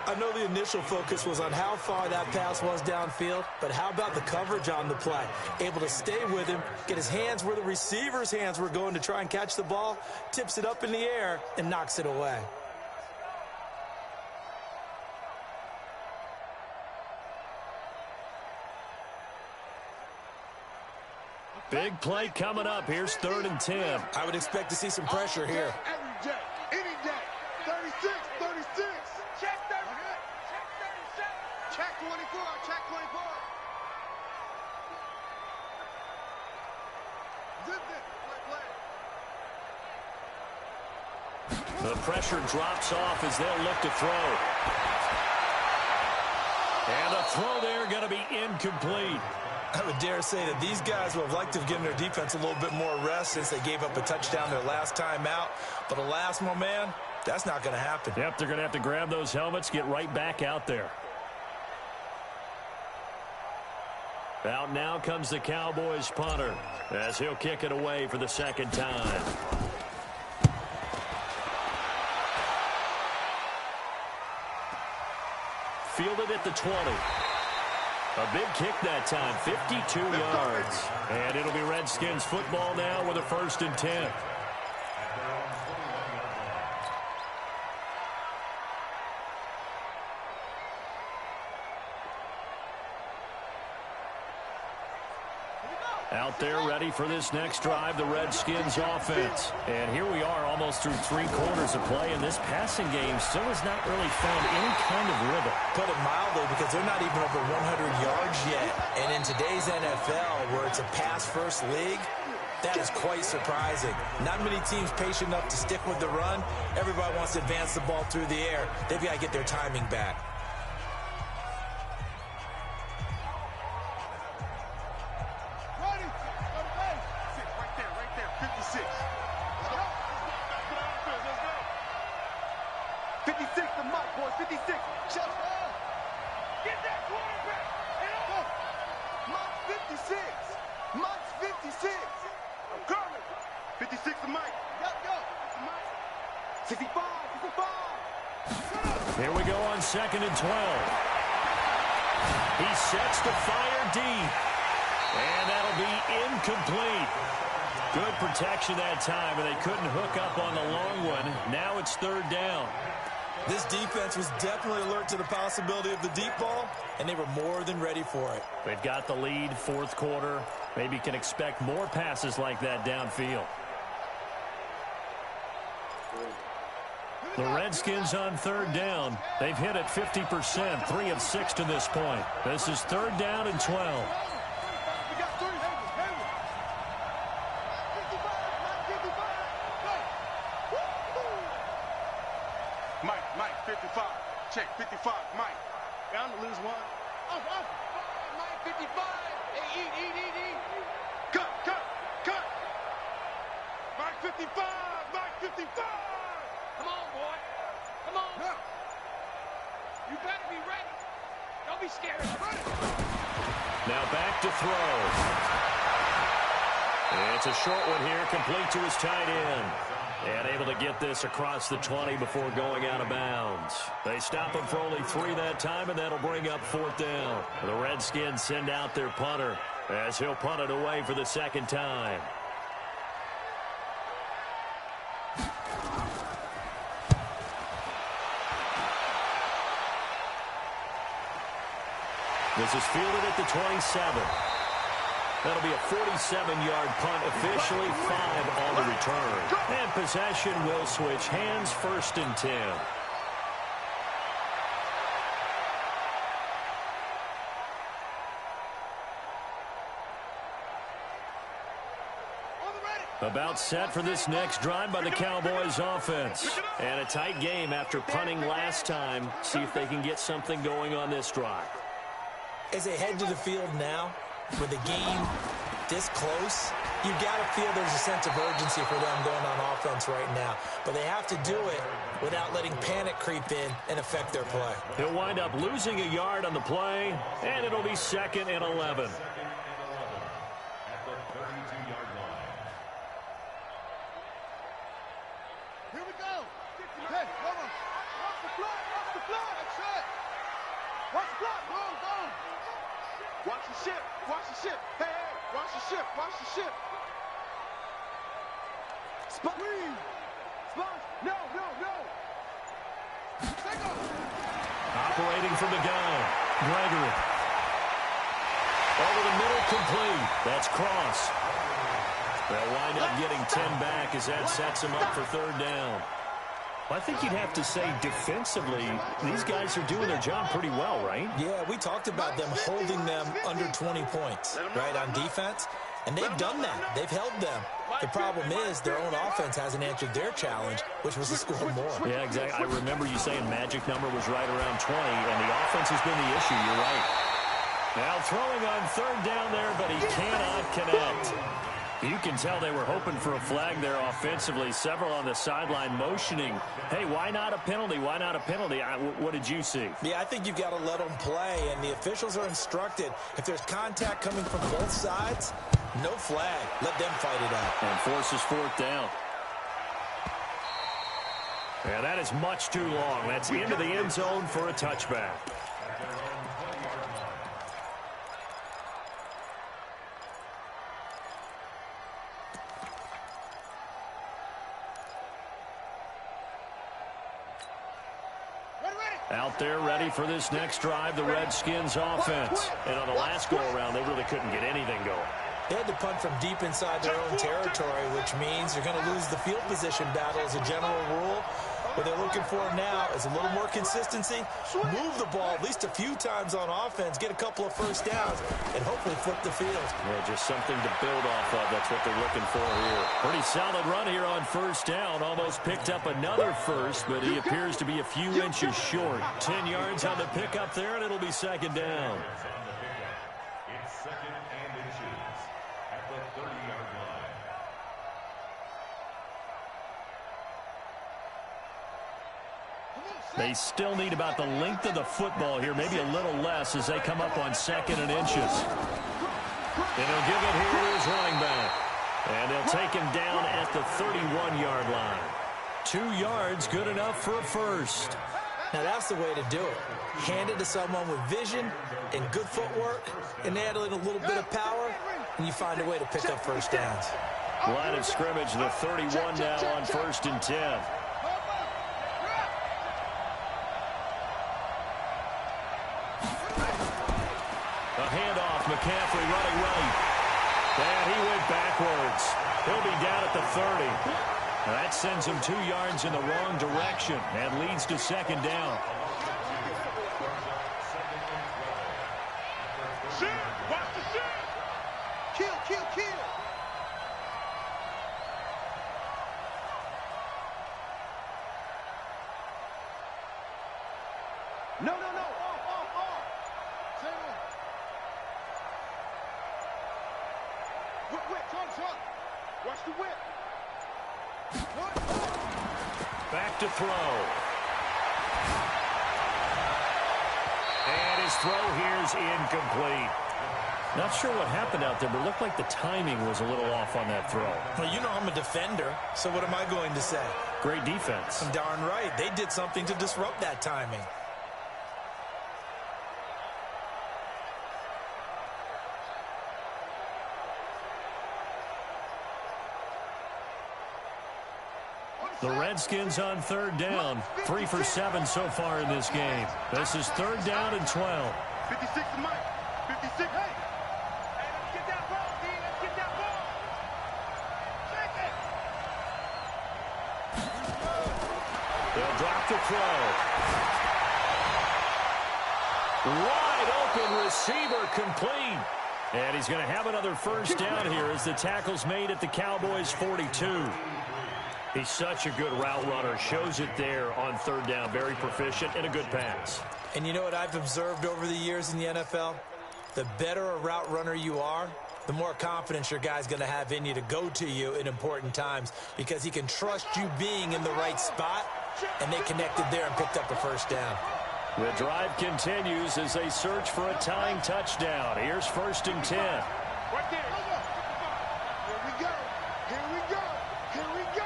I know the initial focus was on how far that pass was downfield, but how about the coverage on the play? Able to stay with him, get his hands where the receiver's hands were going to try and catch the ball, tips it up in the air, and knocks it away. Big play coming up. Here's 3rd and 10. I would expect to see some pressure here. Every day, any day. 36, 36. Check 30. Check 37. Check 24. Check 24. Zip it. Play. The pressure drops off as they'll look to throw. And the throw there going to be incomplete. I would dare say that these guys would have liked to have given their defense a little bit more rest since they gave up a touchdown their last time out. But alas, my man, that's not going to happen. Yep, they're going to have to grab those helmets, get right back out there. Out now comes the Cowboys punter as he'll kick it away for the second time. Fielded at the 20. A big kick that time, 52 yards. And it'll be Redskins football now with a 1st and 10. Out there ready for this next drive, the Redskins offense. And here we are almost through 3 quarters of play, and this passing game still has not really found any kind of rhythm. Put it mildly, because they're not even over 100 yards yet. And in today's NFL, where it's a pass-first league, that is quite surprising. Not many teams patient enough to stick with the run. Everybody wants to advance the ball through the air. They've got to get their timing back. Here we go on 2nd and 12. He sets to fire deep. And that'll be incomplete. Good protection that time, and they couldn't hook up on the long one. Now it's 3rd down. This defense was definitely alert to the possibility of the deep ball, and they were more than ready for it. They've got the lead, 4th quarter. Maybe can expect more passes like that downfield. The Redskins on 3rd down. They've hit it 50%, 3 of 6 to this point. This is 3rd down and 12. Mike, 55. Check, 55, Mike. Bound to lose one. Off. Mike 55. Hey, eat. Cut. Mike 55. Mike 55. Come on, boy. Come on. No. You better be ready. Don't be scared. Now back to throw. It's a short one here, complete to his tight end. And able to get this across the 20 before going out of bounds. They stop him for only 3 that time, and that'll bring up 4th down. The Redskins send out their punter as he'll punt it away for the 2nd time. This is fielded at the 27. That'll be a 47-yard punt, officially 5 on the return. And possession will switch hands, 1st and 10. About set for this next drive by the Cowboys offense. And a tight game after punting last time. See if they can get something going on this drive. As they head to the field now, with the game this close, you've got to feel there's a sense of urgency for them going on offense right now. But they have to do it without letting panic creep in and affect their play. He'll wind up losing a yard on the play, and it'll be 2nd and 11. Here we go. Hey, come on. Watch the block. Watch the block. That's it. Watch the block. Go, go. Watch the ship. Watch the ship. Hey, hey. Watch the ship. Watch the ship. Spot. Spot. No, no, no. Take off. Operating from the gun, Gregory. Over the middle, complete. That's Cross. They'll wind up getting 10 back as that sets them up for 3rd down. I think you'd have to say defensively, these guys are doing their job pretty well, right? Yeah, we talked about them holding them under 20 points, right, on defense. And they've done that. They've held them. The problem is their own offense hasn't answered their challenge, which was to score more. Yeah, exactly. I remember you saying magic number was right around 20, and the offense has been the issue. You're right. Now throwing on 3rd down there, but he cannot connect. You can tell they were hoping for a flag there offensively. Several on the sideline motioning, hey, why not a penalty? Why not a penalty? What did you see? Yeah, I think you've got to let them play, and the officials are instructed. If there's contact coming from both sides, no flag. Let them fight it out. And forces 4th down. Yeah, that is much too long. That's into the end zone for a touchback. Out there ready for this next drive, the Redskins offense. And on the last go-around, they really couldn't get anything going. They had to punt from deep inside their own territory, which means they're going to lose the field position battle as a general rule. What they're looking for now is a little more consistency, move the ball at least a few times on offense, get a couple of 1st downs, and hopefully flip the field. Yeah, just something to build off of. That's what they're looking for here. Pretty solid run here on 1st down. Almost picked up another 1st, but he appears to be a few inches short. 10 yards on the pickup there, and it'll be 2nd down. It's 2nd and inches at the 30-yard line. They still need about the length of the football here, maybe a little less as they come up on 2nd and inches. And he'll give it here to his running back. And they'll take him down at the 31-yard line. 2 yards, good enough for a 1st. Now, that's the way to do it. Hand it to someone with vision and good footwork, and add in a little bit of power, and you find a way to pick up 1st downs. Line of scrimmage, the 31 now on 1st and 10. A handoff, McCaffrey running right. And he went backwards. He'll be down at the 30. That sends him 2 yards in the wrong direction and leads to 2nd down. Shit! Watch the shit! Kill, kill, kill. No, no, no. Off. Same one. Whip, John. Watch the whip. Back to throw. And his throw here's incomplete. Not sure what happened out there, but it looked like the timing was a little off on that throw. Well, you know I'm a defender, so what am I going to say? Great defense. Darn right. They did something to disrupt that timing. The Redskins on 3rd down. 3 for 7 so far in this game. This is 3rd down and 12. 56 to Mike. 56. Hey, let's get that ball, D. Let's get that ball. Shake it. They'll drop the throw. Wide open receiver complete. And he's going to have another first down here as the tackle's made at the Cowboys' 42. He's such a good route runner. Shows it there on third down. Very proficient and a good pass. And you know what I've observed over the years in the NFL? The better a route runner you are, the more confidence your guy's going to have in you to go to you in important times because he can trust you being in the right spot, and they connected there and picked up a first down. The drive continues as they search for a tying touchdown. Here's 1st and 10. Right there. Here we go. Here we go. Here we go.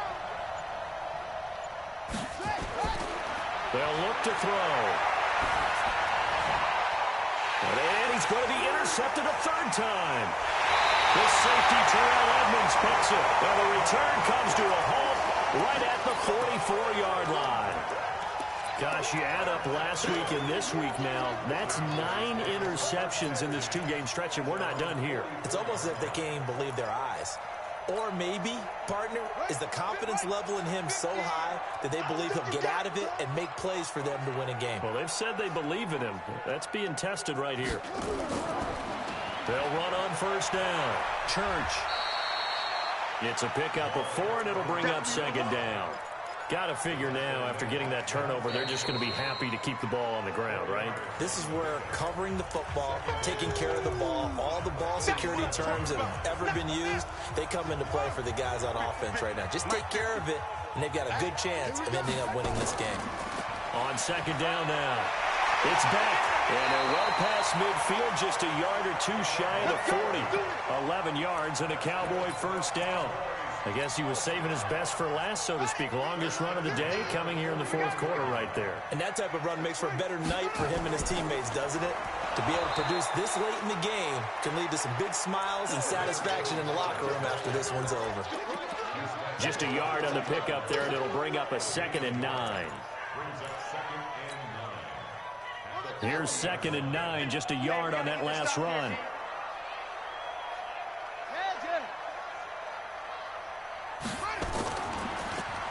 They'll look to throw. And he's going to be intercepted a third time. The safety, Terrell Edmonds, picks it. And the return comes to a halt right at the 44-yard line. Gosh, you add up last week and this week now, that's 9 interceptions in this 2-game stretch, and we're not done here. It's almost as if they can't even believe their eyes. Or maybe, partner, is the confidence level in him so high that they believe he'll get out of it and make plays for them to win a game. Well, they've said they believe in him. That's being tested right here. They'll run on first down. Church. It's a pickup of 4, and it'll bring up second down. Got to figure now, after getting that turnover, they're just going to be happy to keep the ball on the ground, right? This is where covering the football, taking care of the ball, all the ball security terms that have ever been used, they come into play for the guys on offense right now. Just take care of it, and they've got a good chance of ending up winning this game. On second down now. It's back, and they're well past midfield, just a yard or two shy of the 40. 11 yards and a Cowboy first down. I guess he was saving his best for last, so to speak. Longest run of the day coming here in the fourth quarter right there. And that type of run makes for a better night for him and his teammates, doesn't it? To be able to produce this late in the game can lead to some big smiles and satisfaction in the locker room after this one's over. Just a yard on the pickup there, and it'll bring up a 2nd and 9. Here's 2nd and 9, just a yard on that last run.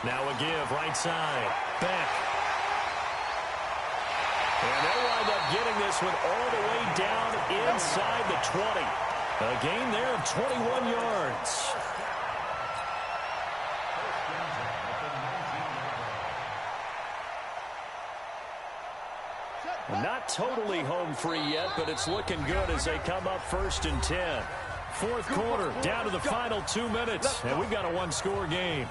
Now a give, right side. Beck. And they'll wind up getting this one all the way down inside the 20. A gain there of 21 yards. Not totally home free yet, but it's looking good as they come up 1st and 10. Fourth quarter, down to the final 2 minutes, and we've got a 1-score game.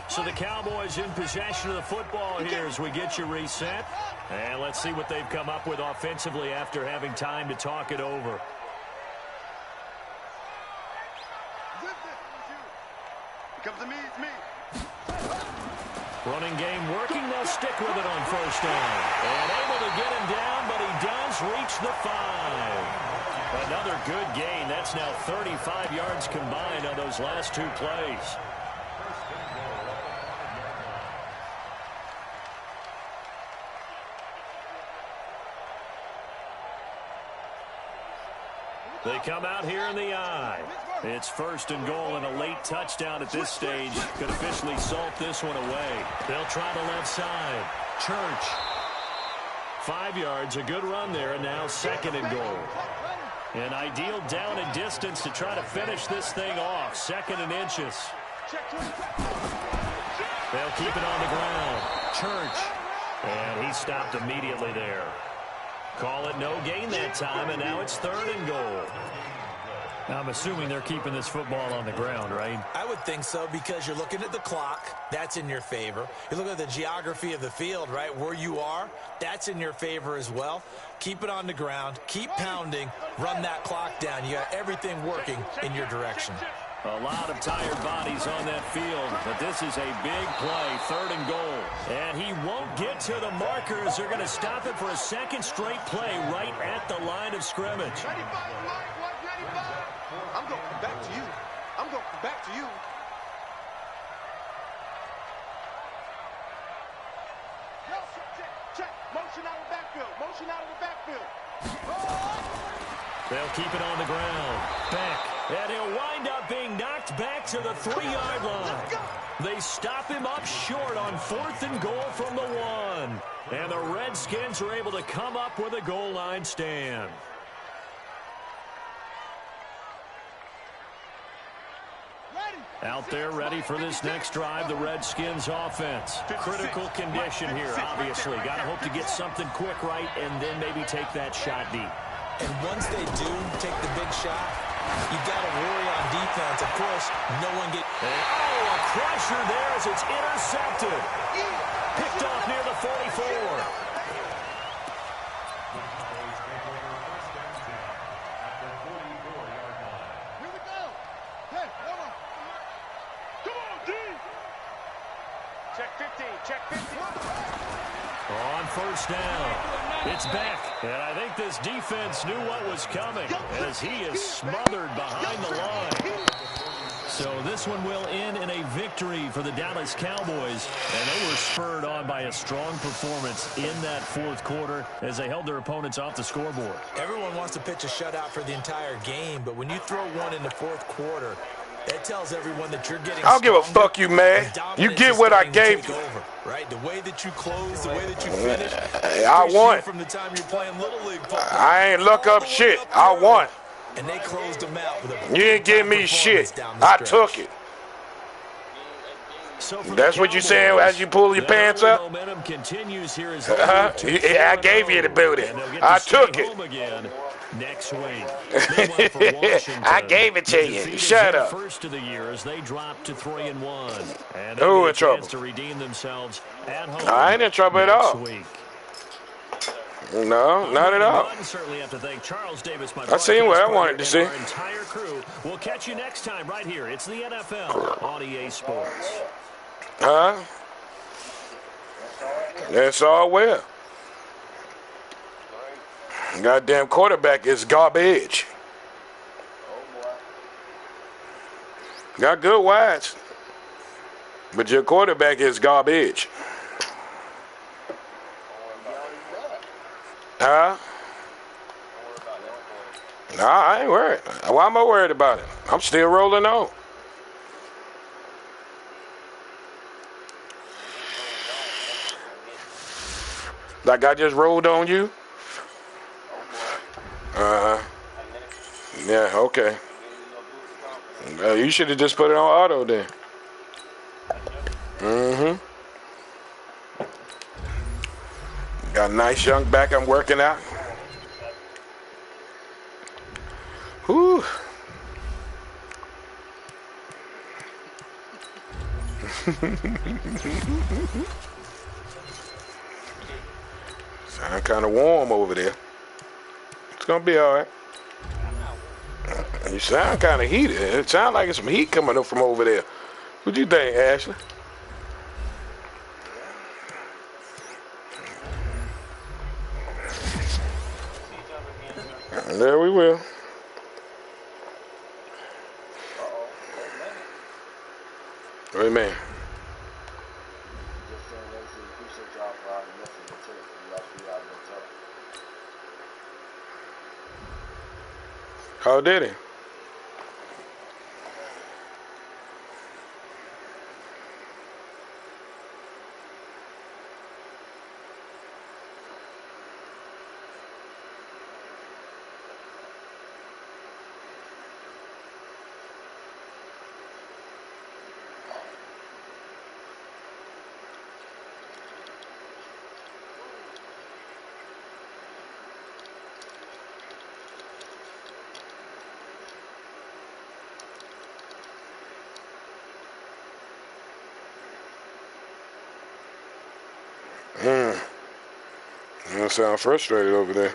So the Cowboys in possession of the football here as we get you reset. And let's see what they've come up with offensively after having time to talk it over. Comes to me, it's me. Running game working, they'll stick with it on first down. And able to get him down, but he does reach the 5. Another good gain. That's now 35 yards combined on those last 2 plays. They come out here in the I. It's 1st and goal, and a late touchdown at this stage could officially salt this one away. They'll try the left side. Church. 5 yards, a good run there, and now 2nd and goal. An ideal down and distance to try to finish this thing off. 2nd and inches. They'll keep it on the ground. Church. And he stopped immediately there. Call it no gain that time, and now it's 3rd and goal. I'm assuming they're keeping this football on the ground, right? I would think so because you're looking at the clock. That's in your favor. You look at the geography of the field, right? Where you are, that's in your favor as well. Keep it on the ground. Keep pounding. Run that clock down. You got everything working in your direction. A lot of tired bodies on that field, but this is a big play, 3rd and goal. And he won't get to the markers. They're going to stop it for a second straight play right at the line of scrimmage. 95, Mike, 95. I'm going back to you. I'm going back to you. No, check. Motion out of the backfield. Motion out of the backfield. They'll keep it on the ground. Back. And he'll wind up being knocked back to the 3-yard line. They stop him up short on 4th and goal from the 1. And the Redskins are able to come up with a goal line stand. Out there ready for this next drive, the Redskins offense. Critical condition here, obviously. Got to hope to get something quick right and then maybe take that shot deep. And once they do take the big shot, you got to worry on defense. Of course, no one gets... Oh, a crusher there as it's intercepted. Picked off near the 44. Check 15. On 1st down, it's back. And I think this defense knew what was coming as he is smothered behind the line. So this one will end in a victory for the Dallas Cowboys. And they were spurred on by a strong performance in that 4th quarter as they held their opponents off the scoreboard. Everyone wants to pitch a shutout for the entire game, but when you throw one in the 4th quarter, that tells everyone that you're getting. I don't give a fuck, you man. You get what I gave you. Over, right? The way that you close, the way that you finish. I won. From the time you're playing Little League football. I ain't look up shit. I won. And they closed them out with a you didn't give me shit. I took it. So that's what you saying as you pull your pants up? Momentum continues here as I gave you the booty. I took it. Next week. I gave it to you. Shut up. First of the year as they drop to 3-1. And who in trouble? To redeem themselves at home. I ain't in trouble at all. Week. No, not at all. Certainly have to thank Charles Davis, my I seen what I wanted to see. Our entire crew. We'll catch you next time right here. It's the NFL on EA Sports. Huh? That's all well. Goddamn quarterback is garbage. Got good wides, but your quarterback is garbage. Huh? Nah, I ain't worried. Why am I worried about it? I'm still rolling on. Like I just rolled on you? Yeah, okay. You should have just put it on auto then. Got a nice young back I'm working out. Whew. Sound kind of warm over there. It's gonna be all right. You sound kind of heated. It sounds like it's some heat coming up from over there. What do you think, Ashley? There we will. What do you mean? How did he? You sound frustrated over there.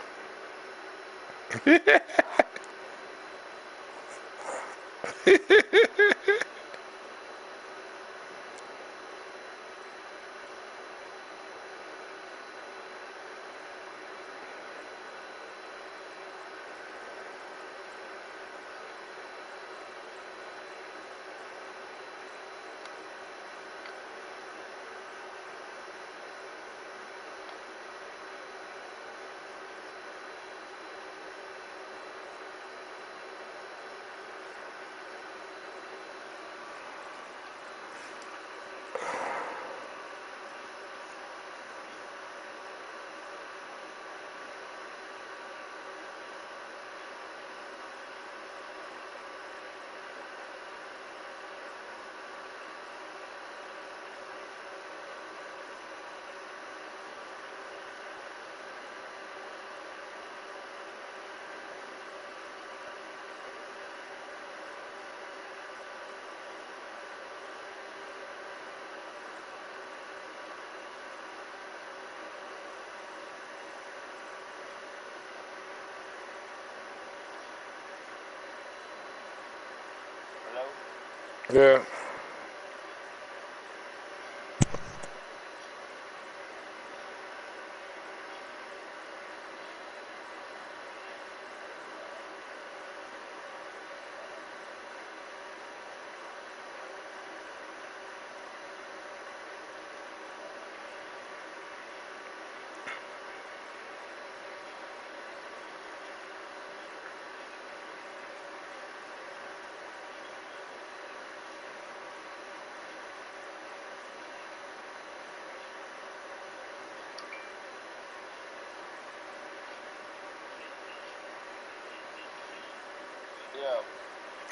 Yeah.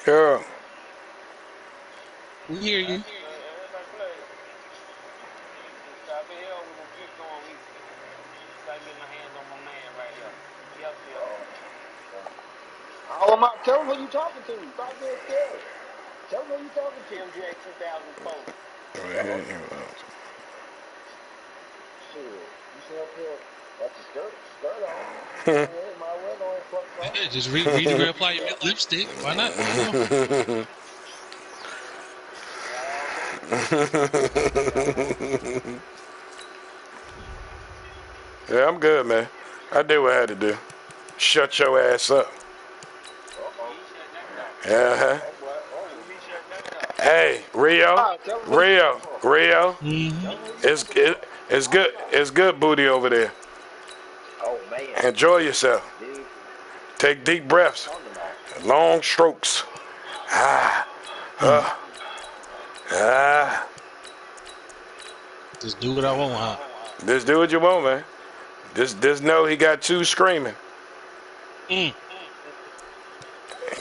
Yeah. We hear you. Everybody play. Stop here. We're gonna keep going. We start getting my hands on my man right here. Yep. Oh, tell him who you talking to. Stop being scared. Tell him who you talking to. MJ 2004. Shit. You see up here? That's a skirt on. Yeah, my window ain't fucked up. Yeah, just reapply your lipstick. Why not? Yeah, I'm good, man. I did what I had to do. Shut your ass up. Uh-huh. Hey, Rio. It's good. It's good booty over there. Oh man. Enjoy yourself. Take deep breaths. Long strokes. Just do what I want, huh? Just do what you want, man. Just know he got two screaming. He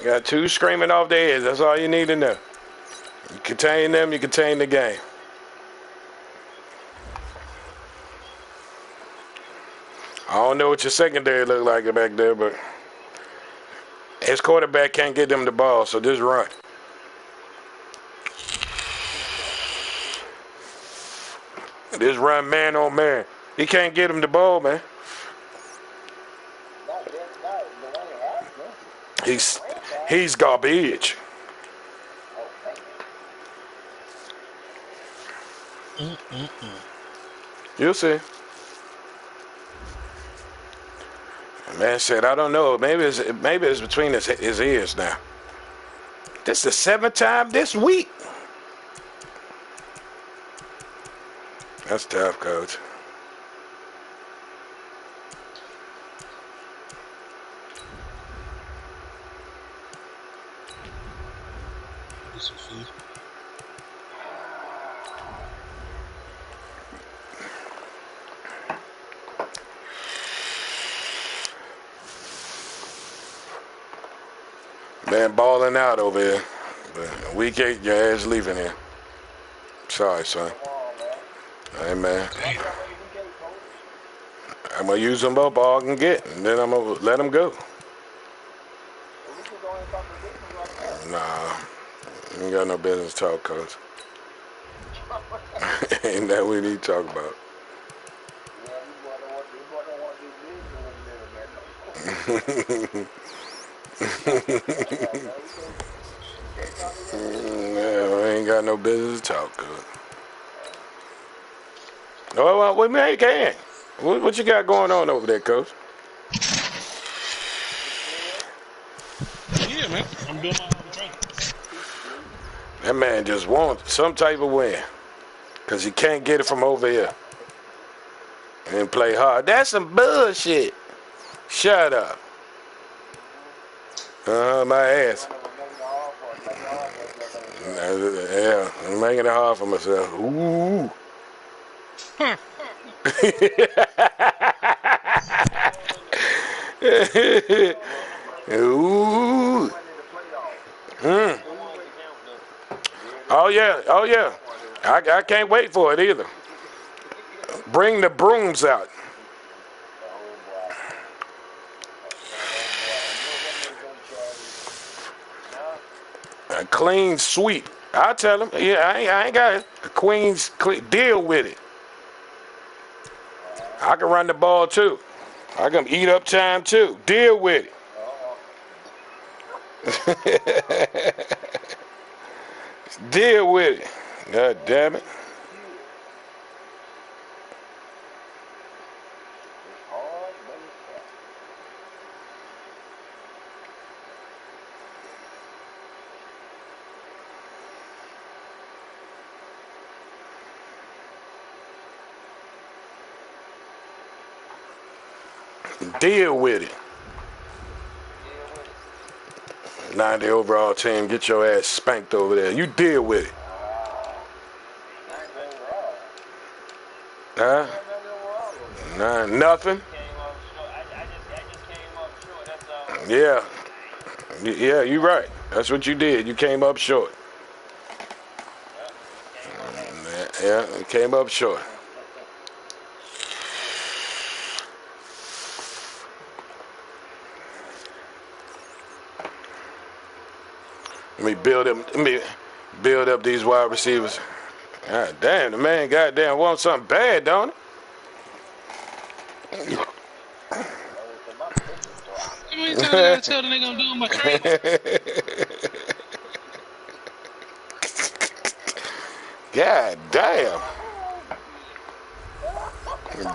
got two screaming off their heads. That's all you need to know. You contain them, you contain the game. I don't know what your secondary look like back there, but his quarterback can't get them the ball, so just run. Just run man on man. He can't get him the ball, man. He's garbage. You'll see. Man said, I don't know. Maybe it's between his ears now. This is the 7th time this week. That's tough, coach. Man, balling out over here. But week 8, your ass leaving here. Sorry, son. Hey, man. I'm going to use them up all I can get, and then I'm going to let them go. Nah. You ain't got no business to talk, coach. Ain't that we need to talk about. Yeah, we ain't got no business to talk good. Oh, well, we may can. What you got going on over there, Coach? Yeah, man. I'm doing my training. That man just wants some type of win. Because he can't get it from over here. And play hard. That's some bullshit. Shut up. My ass. Yeah, I'm making it hard for myself. Ooh. Ooh. Oh yeah. I can't wait for it either. Bring the brooms out. A clean sweep. I'll tell him. Yeah, I ain't got it. A queen's deal with it. I can run the ball too. I can eat up time too. Deal with it. Deal with it. God damn it. Deal with it. 90 overall team, get your ass spanked over there. You deal with it. Huh? Nah, nothing. Yeah. Yeah, you right. That's what you did. You came up short. Yeah, you came up short. Let me build up these wide receivers. God damn, the man goddamn wants something bad, don't he? How many times I gotta tell the nigga I'm doing my training? God damn.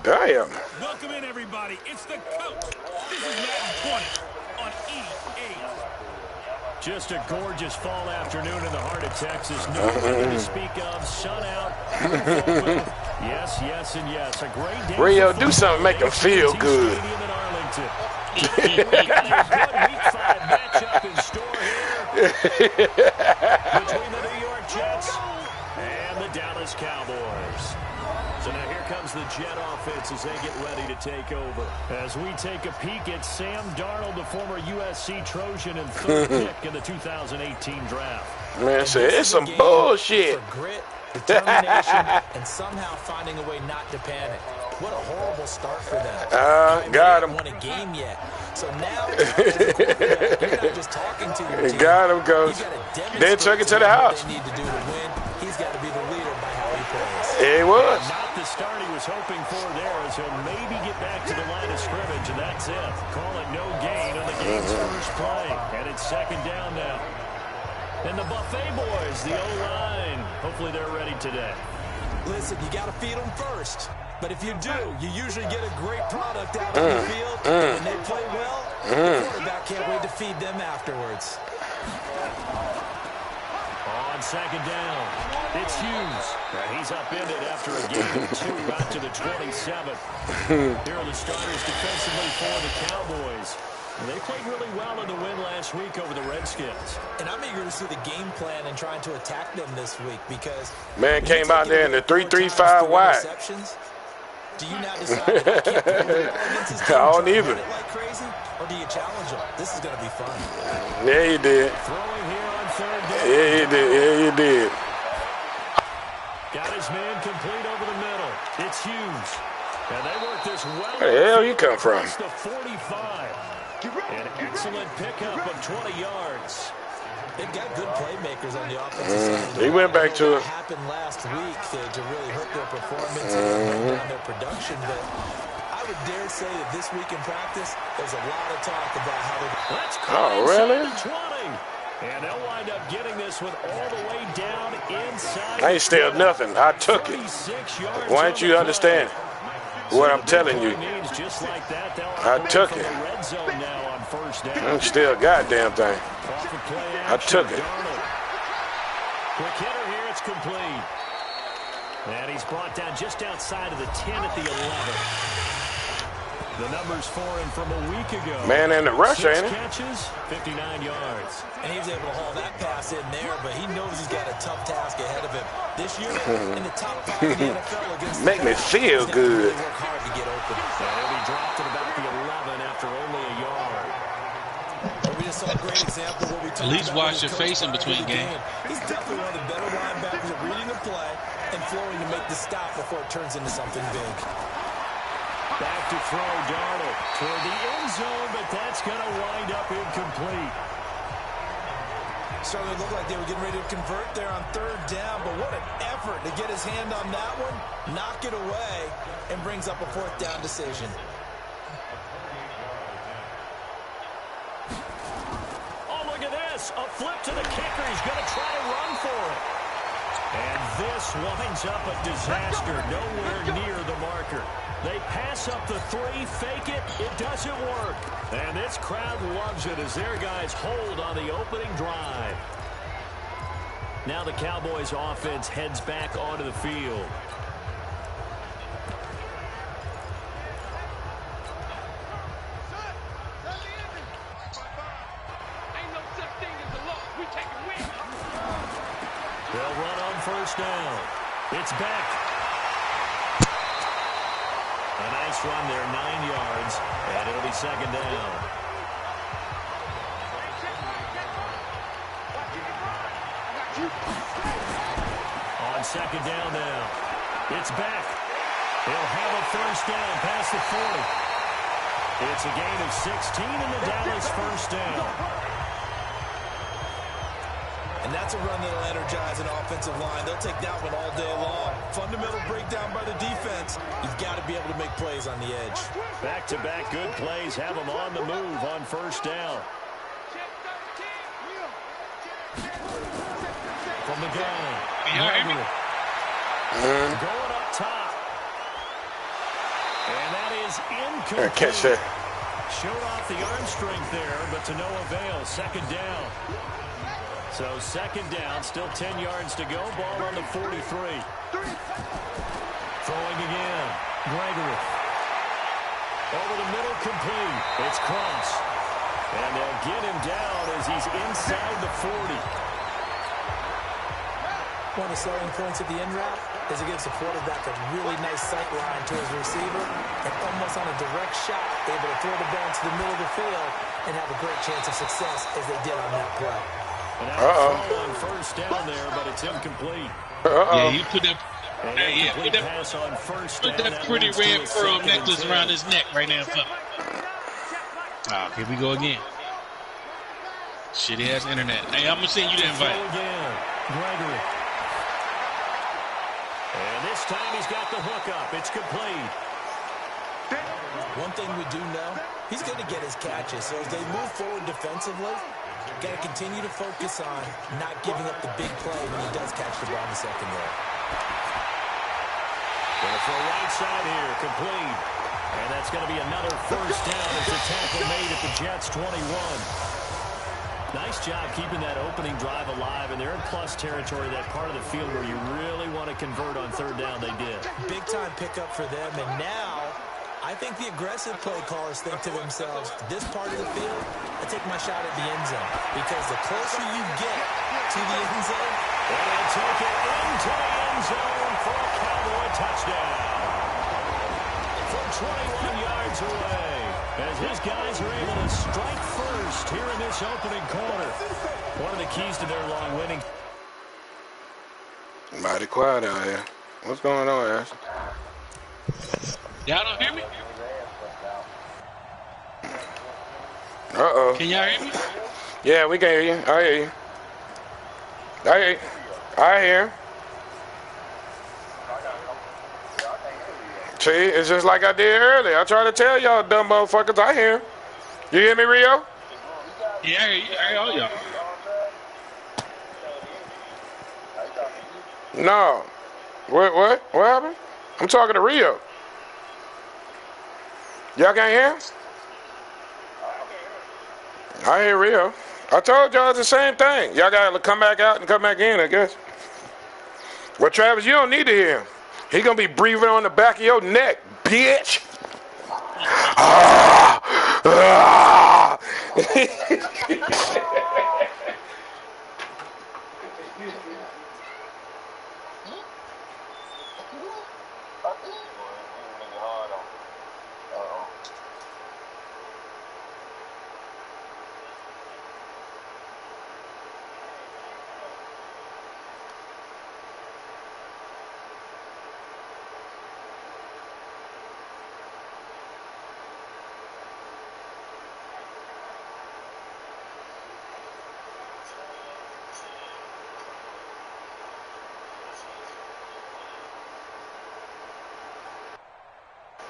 Damn. Welcome in, everybody. It's the coach. This is Madden 20 on EA. Just a gorgeous fall afternoon in the heart of Texas. No weather to speak of. Sun out. Yes, yes, and yes. A great day. Rio, do something make him feel good. We've got a good Week 5 matchup in store here between the New York Jets and the Dallas Cowboys. So now here comes the Jet offense as they get ready to take over. As we take a peek at Sam Darnold, the former USC Trojan and third pick in the 2018 draft. Man, it's some bullshit. For grit, determination, and somehow finding a way not to panic. What a horrible start for them. Got him. Won a game yet. So now, as a quarterback, you're not just talking to your team. Got him, coach. Then took it to the house. What they need to do to win. He's got to be the leader by how he plays. He was. Not the start he was hoping for there, as he'll maybe get back to the line of scrimmage, and that's it. Call it no gain on the game's first play. And it's second down now. And the Buffet boys, the O-line, hopefully they're ready today. Listen, you got to feed them first. But if you do, you usually get a great product out on the field. When they play well, the quarterback can't wait to feed them afterwards. On second down, it's Hughes. He's upended after a gain of 2 out to the 27. Here are the starters defensively for the Cowboys. They played really well in the win last week over the Redskins. And I'm eager to see the game plan and trying to attack them this week because... Man came out there in the 3-3-5 wide. Do you now decide to keep playing against this team? I don't either. Like crazy, or do you challenge them? This is going to be fun. Yeah, you did. Throwing here on third down. Yeah, you did. Yeah, you did. Got his man complete over the middle. It's Hughes. And they work this well. Where the hell you come from? The 45. An excellent pickup of 20 yards. They've got good playmakers on the offensive side. He went back to it. Happened last week to really hurt their performance and bring down their production. But I would dare say that this week in practice, there's a lot of talk about how they're... Let's Oh, really? 20. And they'll wind up getting this one all the way down inside. I ain't still nothing. I took it. Why don't you understand what I'm telling you? I took it. I'm still a goddamn thing. I took it. Quick hitter here, it's complete. And he's brought down just outside of the 10 at the 11. The numbers for him from a week ago. Man in the rush, ain't it? 6 catches, 59 yards. And he was able to haul that pass in there, but he knows he's got a tough task ahead of him. This year, in the top 5 of the NFL against Make me feel good. Really work hard to get open. And he'll be dropped at about the 11 after only a yard. But we just saw a great example of what we talked At least about wash your face in between games. He's definitely one of the better linebackers at reading the play and flowing to make the stop before it turns into something big. Back to throw, Darnold toward the end zone, but that's going to wind up incomplete. Certainly looked like they were getting ready to convert there on 3rd down, but what an effort to get his hand on that one, knock it away, and brings up a 4th down decision. Oh, look at this. A flip to the kicker. He's going to try to run for it. And this winds up a disaster nowhere near the marker. They pass up the 3, fake it, it doesn't work. And this crowd loves it as their guys hold on the opening drive. Now the Cowboys offense heads back onto the field. They'll run on 1st down. It's back. A nice run there, 9 yards, and it'll be 2nd down. On 2nd down now. It's back. He'll have a 1st down past the 40. It's a gain of 16 in the Dallas 1st down. And that's a run that'll energize an offensive line. They'll take that one all day long. Fundamental breakdown by the defense. You've got to be able to make plays on the edge. Back-to-back good plays have them on the move on 1st down. From the gun. Going up top. And that is incomplete. Catch that. Showed off the arm strength there, but to no avail. 2nd down. So 2nd down, still 10 yards to go. Ball on the 43. Throwing again. Gregory. Over the middle, complete. It's Cross. And they'll get him down as he's inside the 40. One of the selling points of the end route is it gives the quarterback a really nice sight line to his receiver and almost on a direct shot, able to throw the ball into the middle of the field and have a great chance of success as they did on that play. And now on 1st down there, but it's incomplete. Yeah, he put that. Put that pretty red pearl necklace around his neck right now. Oh, here we go again. Shitty ass internet. Hey, I'm gonna send you the invite. Gregory. And this time he's got the hook up. It's complete. One thing we do know, he's going to get his catches. So as they move forward defensively, got to continue to focus on not giving up the big play when he does catch the ball in the secondary. Going for a right side here, complete. And that's going to be another 1st down. It's a tackle made at the Jets' 21. Nice job keeping that opening drive alive, and they're in plus territory, that part of the field where you really want to convert on 3rd down. They did. Big-time pickup for them, and now I think the aggressive play callers think to themselves, this part of the field, I take my shot at the end zone, because the closer you get to the end zone, and they'll take it into the end zone for a Cowboy touchdown. From 21 yards away, as his guys are able to strike first here in this opening quarter. One of the keys to their long winning. Mighty quiet out here. What's going on, Ash? Y'all don't hear me? Uh-oh. Can y'all hear me? Yeah, we can hear you. I hear you. I hear you. I hear. See, it's just like I did earlier. I try to tell y'all dumb motherfuckers. I hear. You hear me, Rio? Yeah, I hear all y'all. No. What happened? I'm talking to Rio. Y'all can't hear? I hear Rio. I told y'all it's the same thing. Y'all gotta come back out and come back in, I guess. Well, Travis, you don't need to hear him. He gonna be breathing on the back of your neck, bitch.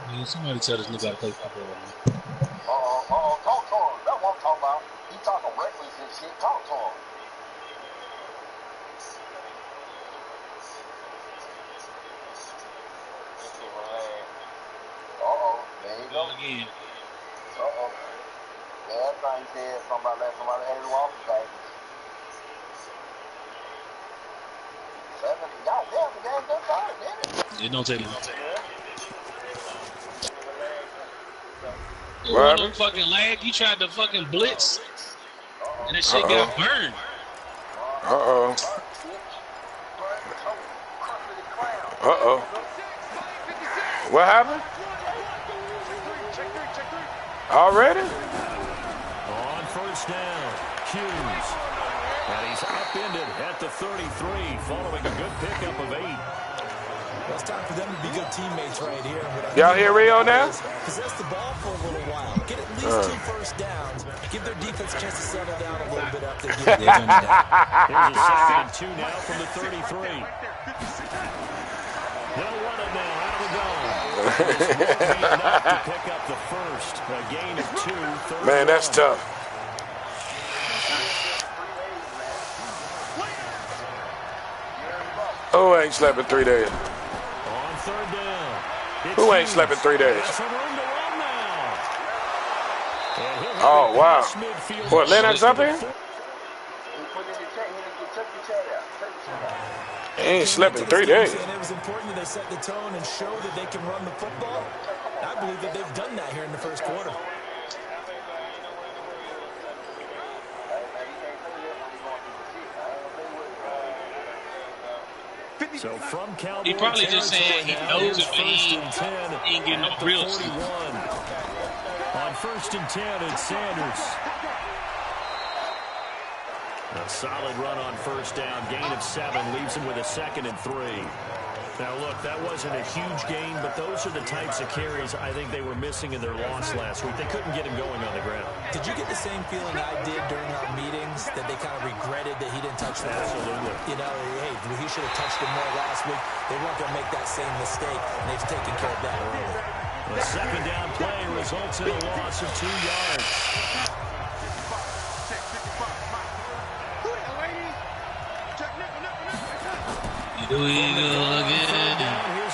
Man, somebody tell this nigga how to play football. Talk to him. That's what I'm talking about. He talking reckless and shit. Talk to him. There you go. Again. Yeah, that's how he said something about letting somebody had his walking baggage. 70. Goddamn, the game done started, didn't it? It don't take long. What One happened? fucking lag. You tried to fucking blitz, and that shit got burned. Uh-oh. Uh-oh. What happened? Already? On first down, Hughes. And he's upended at the 33, following a good pickup of 8. Well, it's time for them to be good teammates right here. Y'all hear Rio now? Possess the ball for a little while. Get at least 2 first downs. Give their defense a chance to settle down a little bit after they get Here's a 2nd and 2 now from the 33. They'll run it now out of the gun. This will be enough to pick up the first. A gain of 2. Man, that's tough. Who ain't slept in 3 days? On third down. Who ain't slept in 3 days? Some room to run now. And he'll have Oh, it wow. past midfield. What, Lennox up here? He ain't slept in 3 days. And it was important that they set the tone and show that they can run the football. I believe that they've done that here in the first quarter. So from Cowboys, He probably just saying he knows it, but he ain't getting no real 41. On first and 10, it's Sanders. A solid run on first down. Gain of 7 leaves him with a 2nd and 3. Now, look, that wasn't a huge gain, but those are the types of carries I think they were missing in their loss last week. They couldn't get him going on the ground. Did you get the same feeling I did during our meetings, that they kind of regretted that he didn't touch the ball? Absolutely. You know, hey, he should have touched it more last week. They weren't going to make that same mistake, and they've taken care of that early. The second down play results in a loss of 2 yards. Here's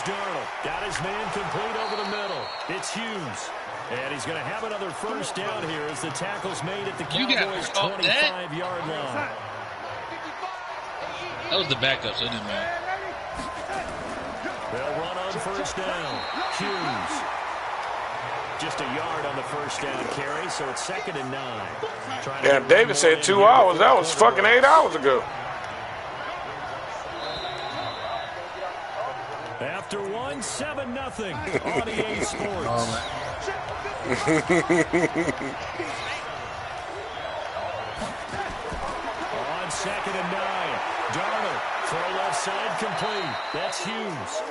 Darnold. Got his man complete over the middle. It's Hughes. And he's going to have another first down here as the tackle's made at the Cowboys' 25-yard line. That was the backup, so it didn't matter. They'll run on first down. Hughes. Just a yard on the first down carry, so it's 2nd and 9. Damn, David said 2 hours. That was fucking 8 hours ago. After 1, 7-0 on EA Sports. On 2nd and 9, Darnold, throw left side complete. That's Hughes.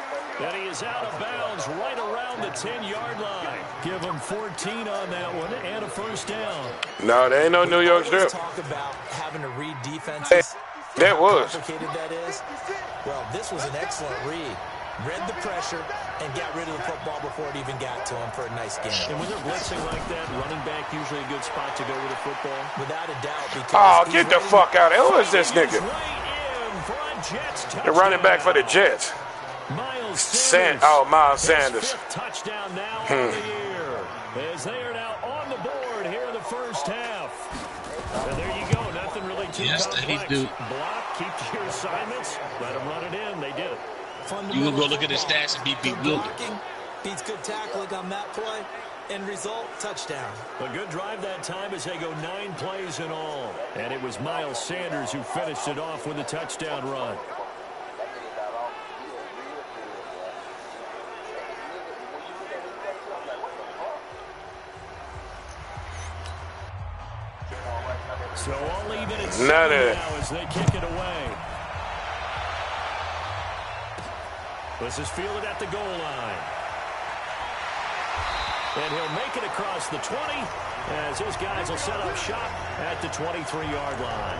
And he is out of bounds right around the 10-yard line. Give him 14 on that one and a first down. No, there ain't no New York strip. Talk about having to read defenses. That was. How complicated that is. Well, this was an excellent read. Read the pressure, and got rid of the football before it even got to him for a nice game. And when they're blitzing like that, running back usually a good spot to go with the football. Without a doubt. Because Oh, get the fuck out of here. Who is this nigga? Right for a Jets touchdown. The running back for the Jets. Miles Sanders. Miles Sanders. His 5th touchdown now on the year. As they are now on the board here in the first half. And there you go. Nothing really too complex. Block, keep your assignments, let them run it in. They did it. You can go look at his stats and be bewildered. Beats good tackling on that play. End result, touchdown. A good drive that time as they go 9 plays in all. And it was Miles Sanders who finished it off with a touchdown run. So all even at 7 now as they kick it away. This is fielded at the goal line. And he'll make it across the 20 as his guys will set up shop at the 23-yard line.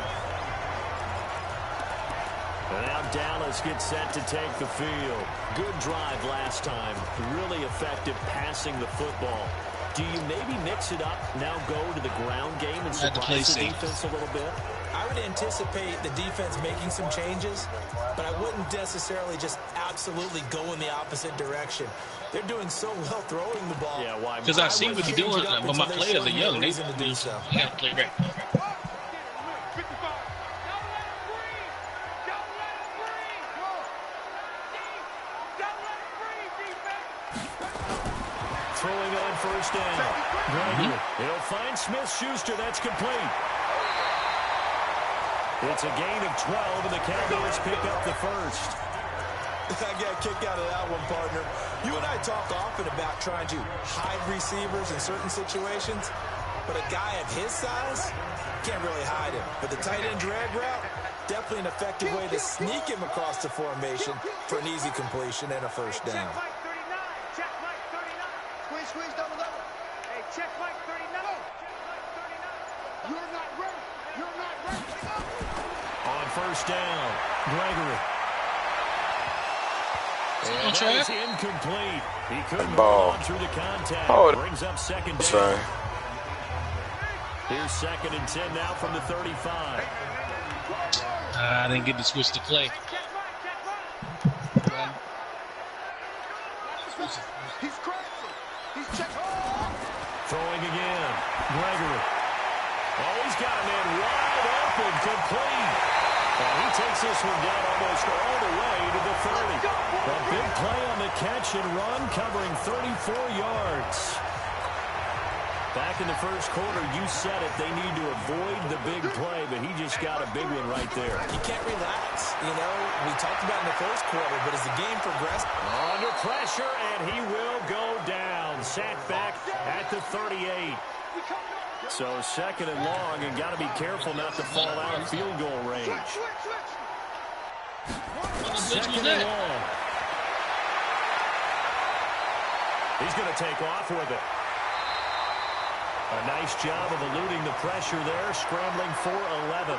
And now Dallas gets set to take the field. Good drive last time. Really effective passing the football. Do you maybe mix it up, now go to the ground game and surprise the defense a little bit? I would anticipate the defense making some changes, but I wouldn't necessarily just absolutely go in the opposite direction. They're doing so well throwing the ball. Yeah, why? Because I see what they're doing, but my players are young. They got to play right. Throwing on first down. He'll find Smith-Schuster. That's complete. It's a gain of 12, and the Cowboys pick up the first. I got a kick out of that one, partner. You and I talk often about trying to hide receivers in certain situations, but a guy of his size can't really hide him. But the tight end drag route, definitely an effective way to sneak him across the formation for an easy completion and a first down. Squeeze, double. Hey, check Mike 39. You're not ready. On first down, Gregory. And that is incomplete. He couldn't hold on through the contact. Brings up second down. Here's 2nd and 10 now from the 35. I didn't get to switch to play. He's crashing. He's checking. Throwing again. Gregory. Oh, he's got a man wide open, complete. And he takes this one down almost all the way to the 30. A big play on the catch and run, covering 34 yards. Back in the first quarter, you said it. They need to avoid the big play, but he just got a big one right there. You can't relax. You know, we talked about in the first quarter, but as the game progressed. Under pressure, and he will go down. Sat back at the 38. So 2nd and long, and got to be careful not to fall out of field goal range. 2nd and long. He's going to take off with it. A nice job of eluding the pressure there, scrambling for 11.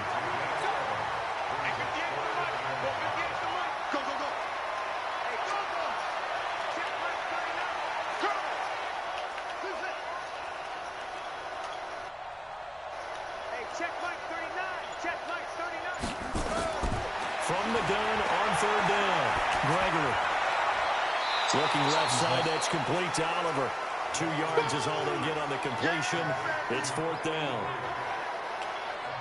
From the gun on 3rd down, Gregory. Looking left side, that's complete to Oliver. 2 yards is all they'll get on the completion. It's 4th down.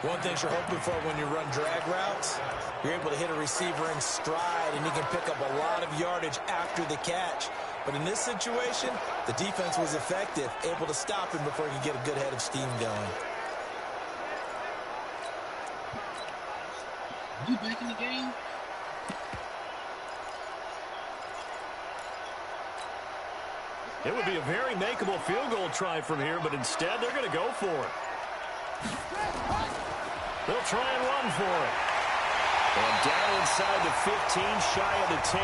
One thing you're hoping for when you run drag routes, you're able to hit a receiver in stride, and he can pick up a lot of yardage after the catch. But in this situation, the defense was effective, able to stop him before he could get a good head of steam going. You back in the game? It would be a very makeable field goal try from here, but instead they're going to go for it. They'll try and run for it. And down inside the 15, shy of the 10.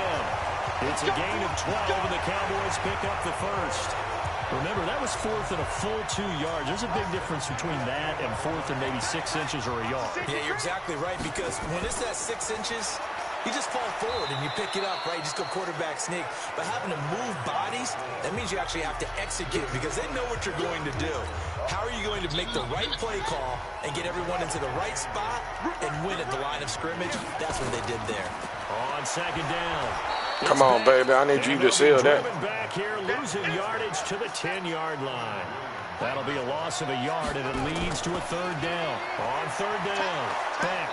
It's a gain of 12, and the Cowboys pick up the first. Remember, that was 4th and a full 2 yards. There's a big difference between that and 4th and maybe 6 inches or a yard. Yeah, you're exactly right, because when it's at 6 inches, You just fall forward and you pick it up, right? You just go quarterback sneak. But having to move bodies, that means you actually have to execute because they know what you're going to do. How are you going to make the right play call and get everyone into the right spot and win at the line of scrimmage? That's what they did there. On second down. Come on, baby. I need you to seal that. Back here, losing yardage to the 10-yard line. That'll be a loss of a yard, and it leads to a third down. On third down, Beck.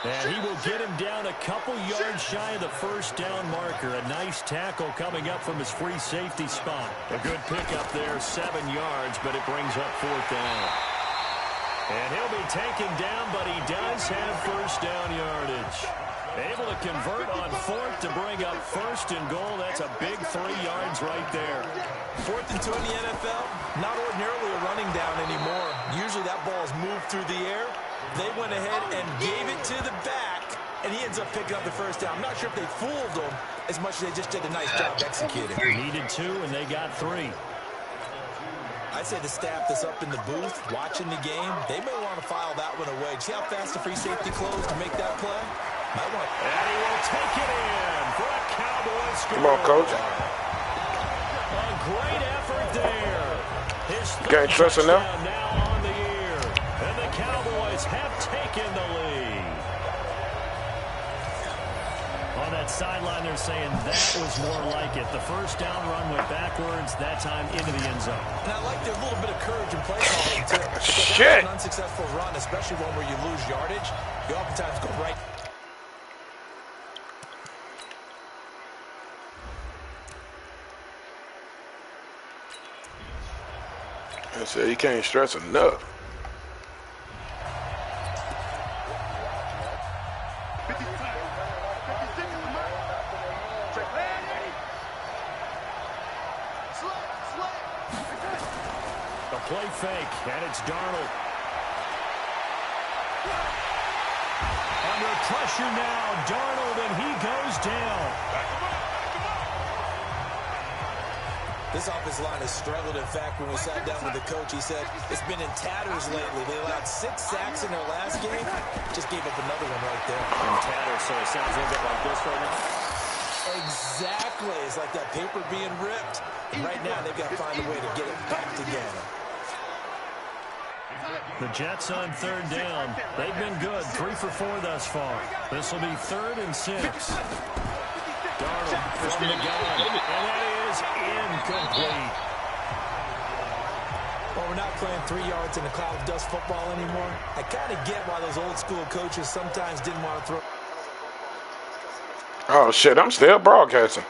And he will get him down a couple yards shy of the first down marker. A nice tackle coming up from his free safety spot. A good pickup there, 7 yards, but it brings up fourth down. And he'll be taken down, but he does have first down yardage. Able to convert on fourth to bring up first and goal. That's a big 3 yards right there. 4th and 2 in the NFL, not ordinarily a running down anymore. Usually that ball's moved through the air. They went ahead and gave it to the back, and he ends up picking up the first down. I'm not sure if they fooled him as much as they just did a nice job executing. Needed 2, and they got 3. I'd say the staff that's up in the booth watching the game, they may want to file that one away. See how fast the free safety closed to make that play? Might want. And he will take it in for a Cowboys score. Come on, Coach. A great effort there. You can't trust him now? Now on the year. And the Cowboys have taken the lead. On that sideline, they're saying that was more like it. The first down run went backwards, that time into the end zone. And I like their little bit of courage and play calling, too. Shit! An unsuccessful run, especially one where you lose yardage, you oftentimes go right. I said you can't stress enough. The play fake, and it's Darnold. Under pressure now, Darnold, and he goes down. This offensive line has struggled. In fact, when we sat down with the coach, he said it's been in tatters lately. They allowed 6 sacks in their last game. Just gave up another one right there. In tatters, so it sounds a little bit like this right now. Exactly. It's like that paper being ripped. And right now, they've got to find a way to get it back together. The Jets on third down. They've been good. 3 for 4 thus far. This will be 3rd and 6. Darnold from the gun. And that is incomplete. Well, we're not playing 3 yards in a cloud of dust football anymore. I kind of get why those old school coaches sometimes didn't want to throw. Oh, shit. I'm still broadcasting.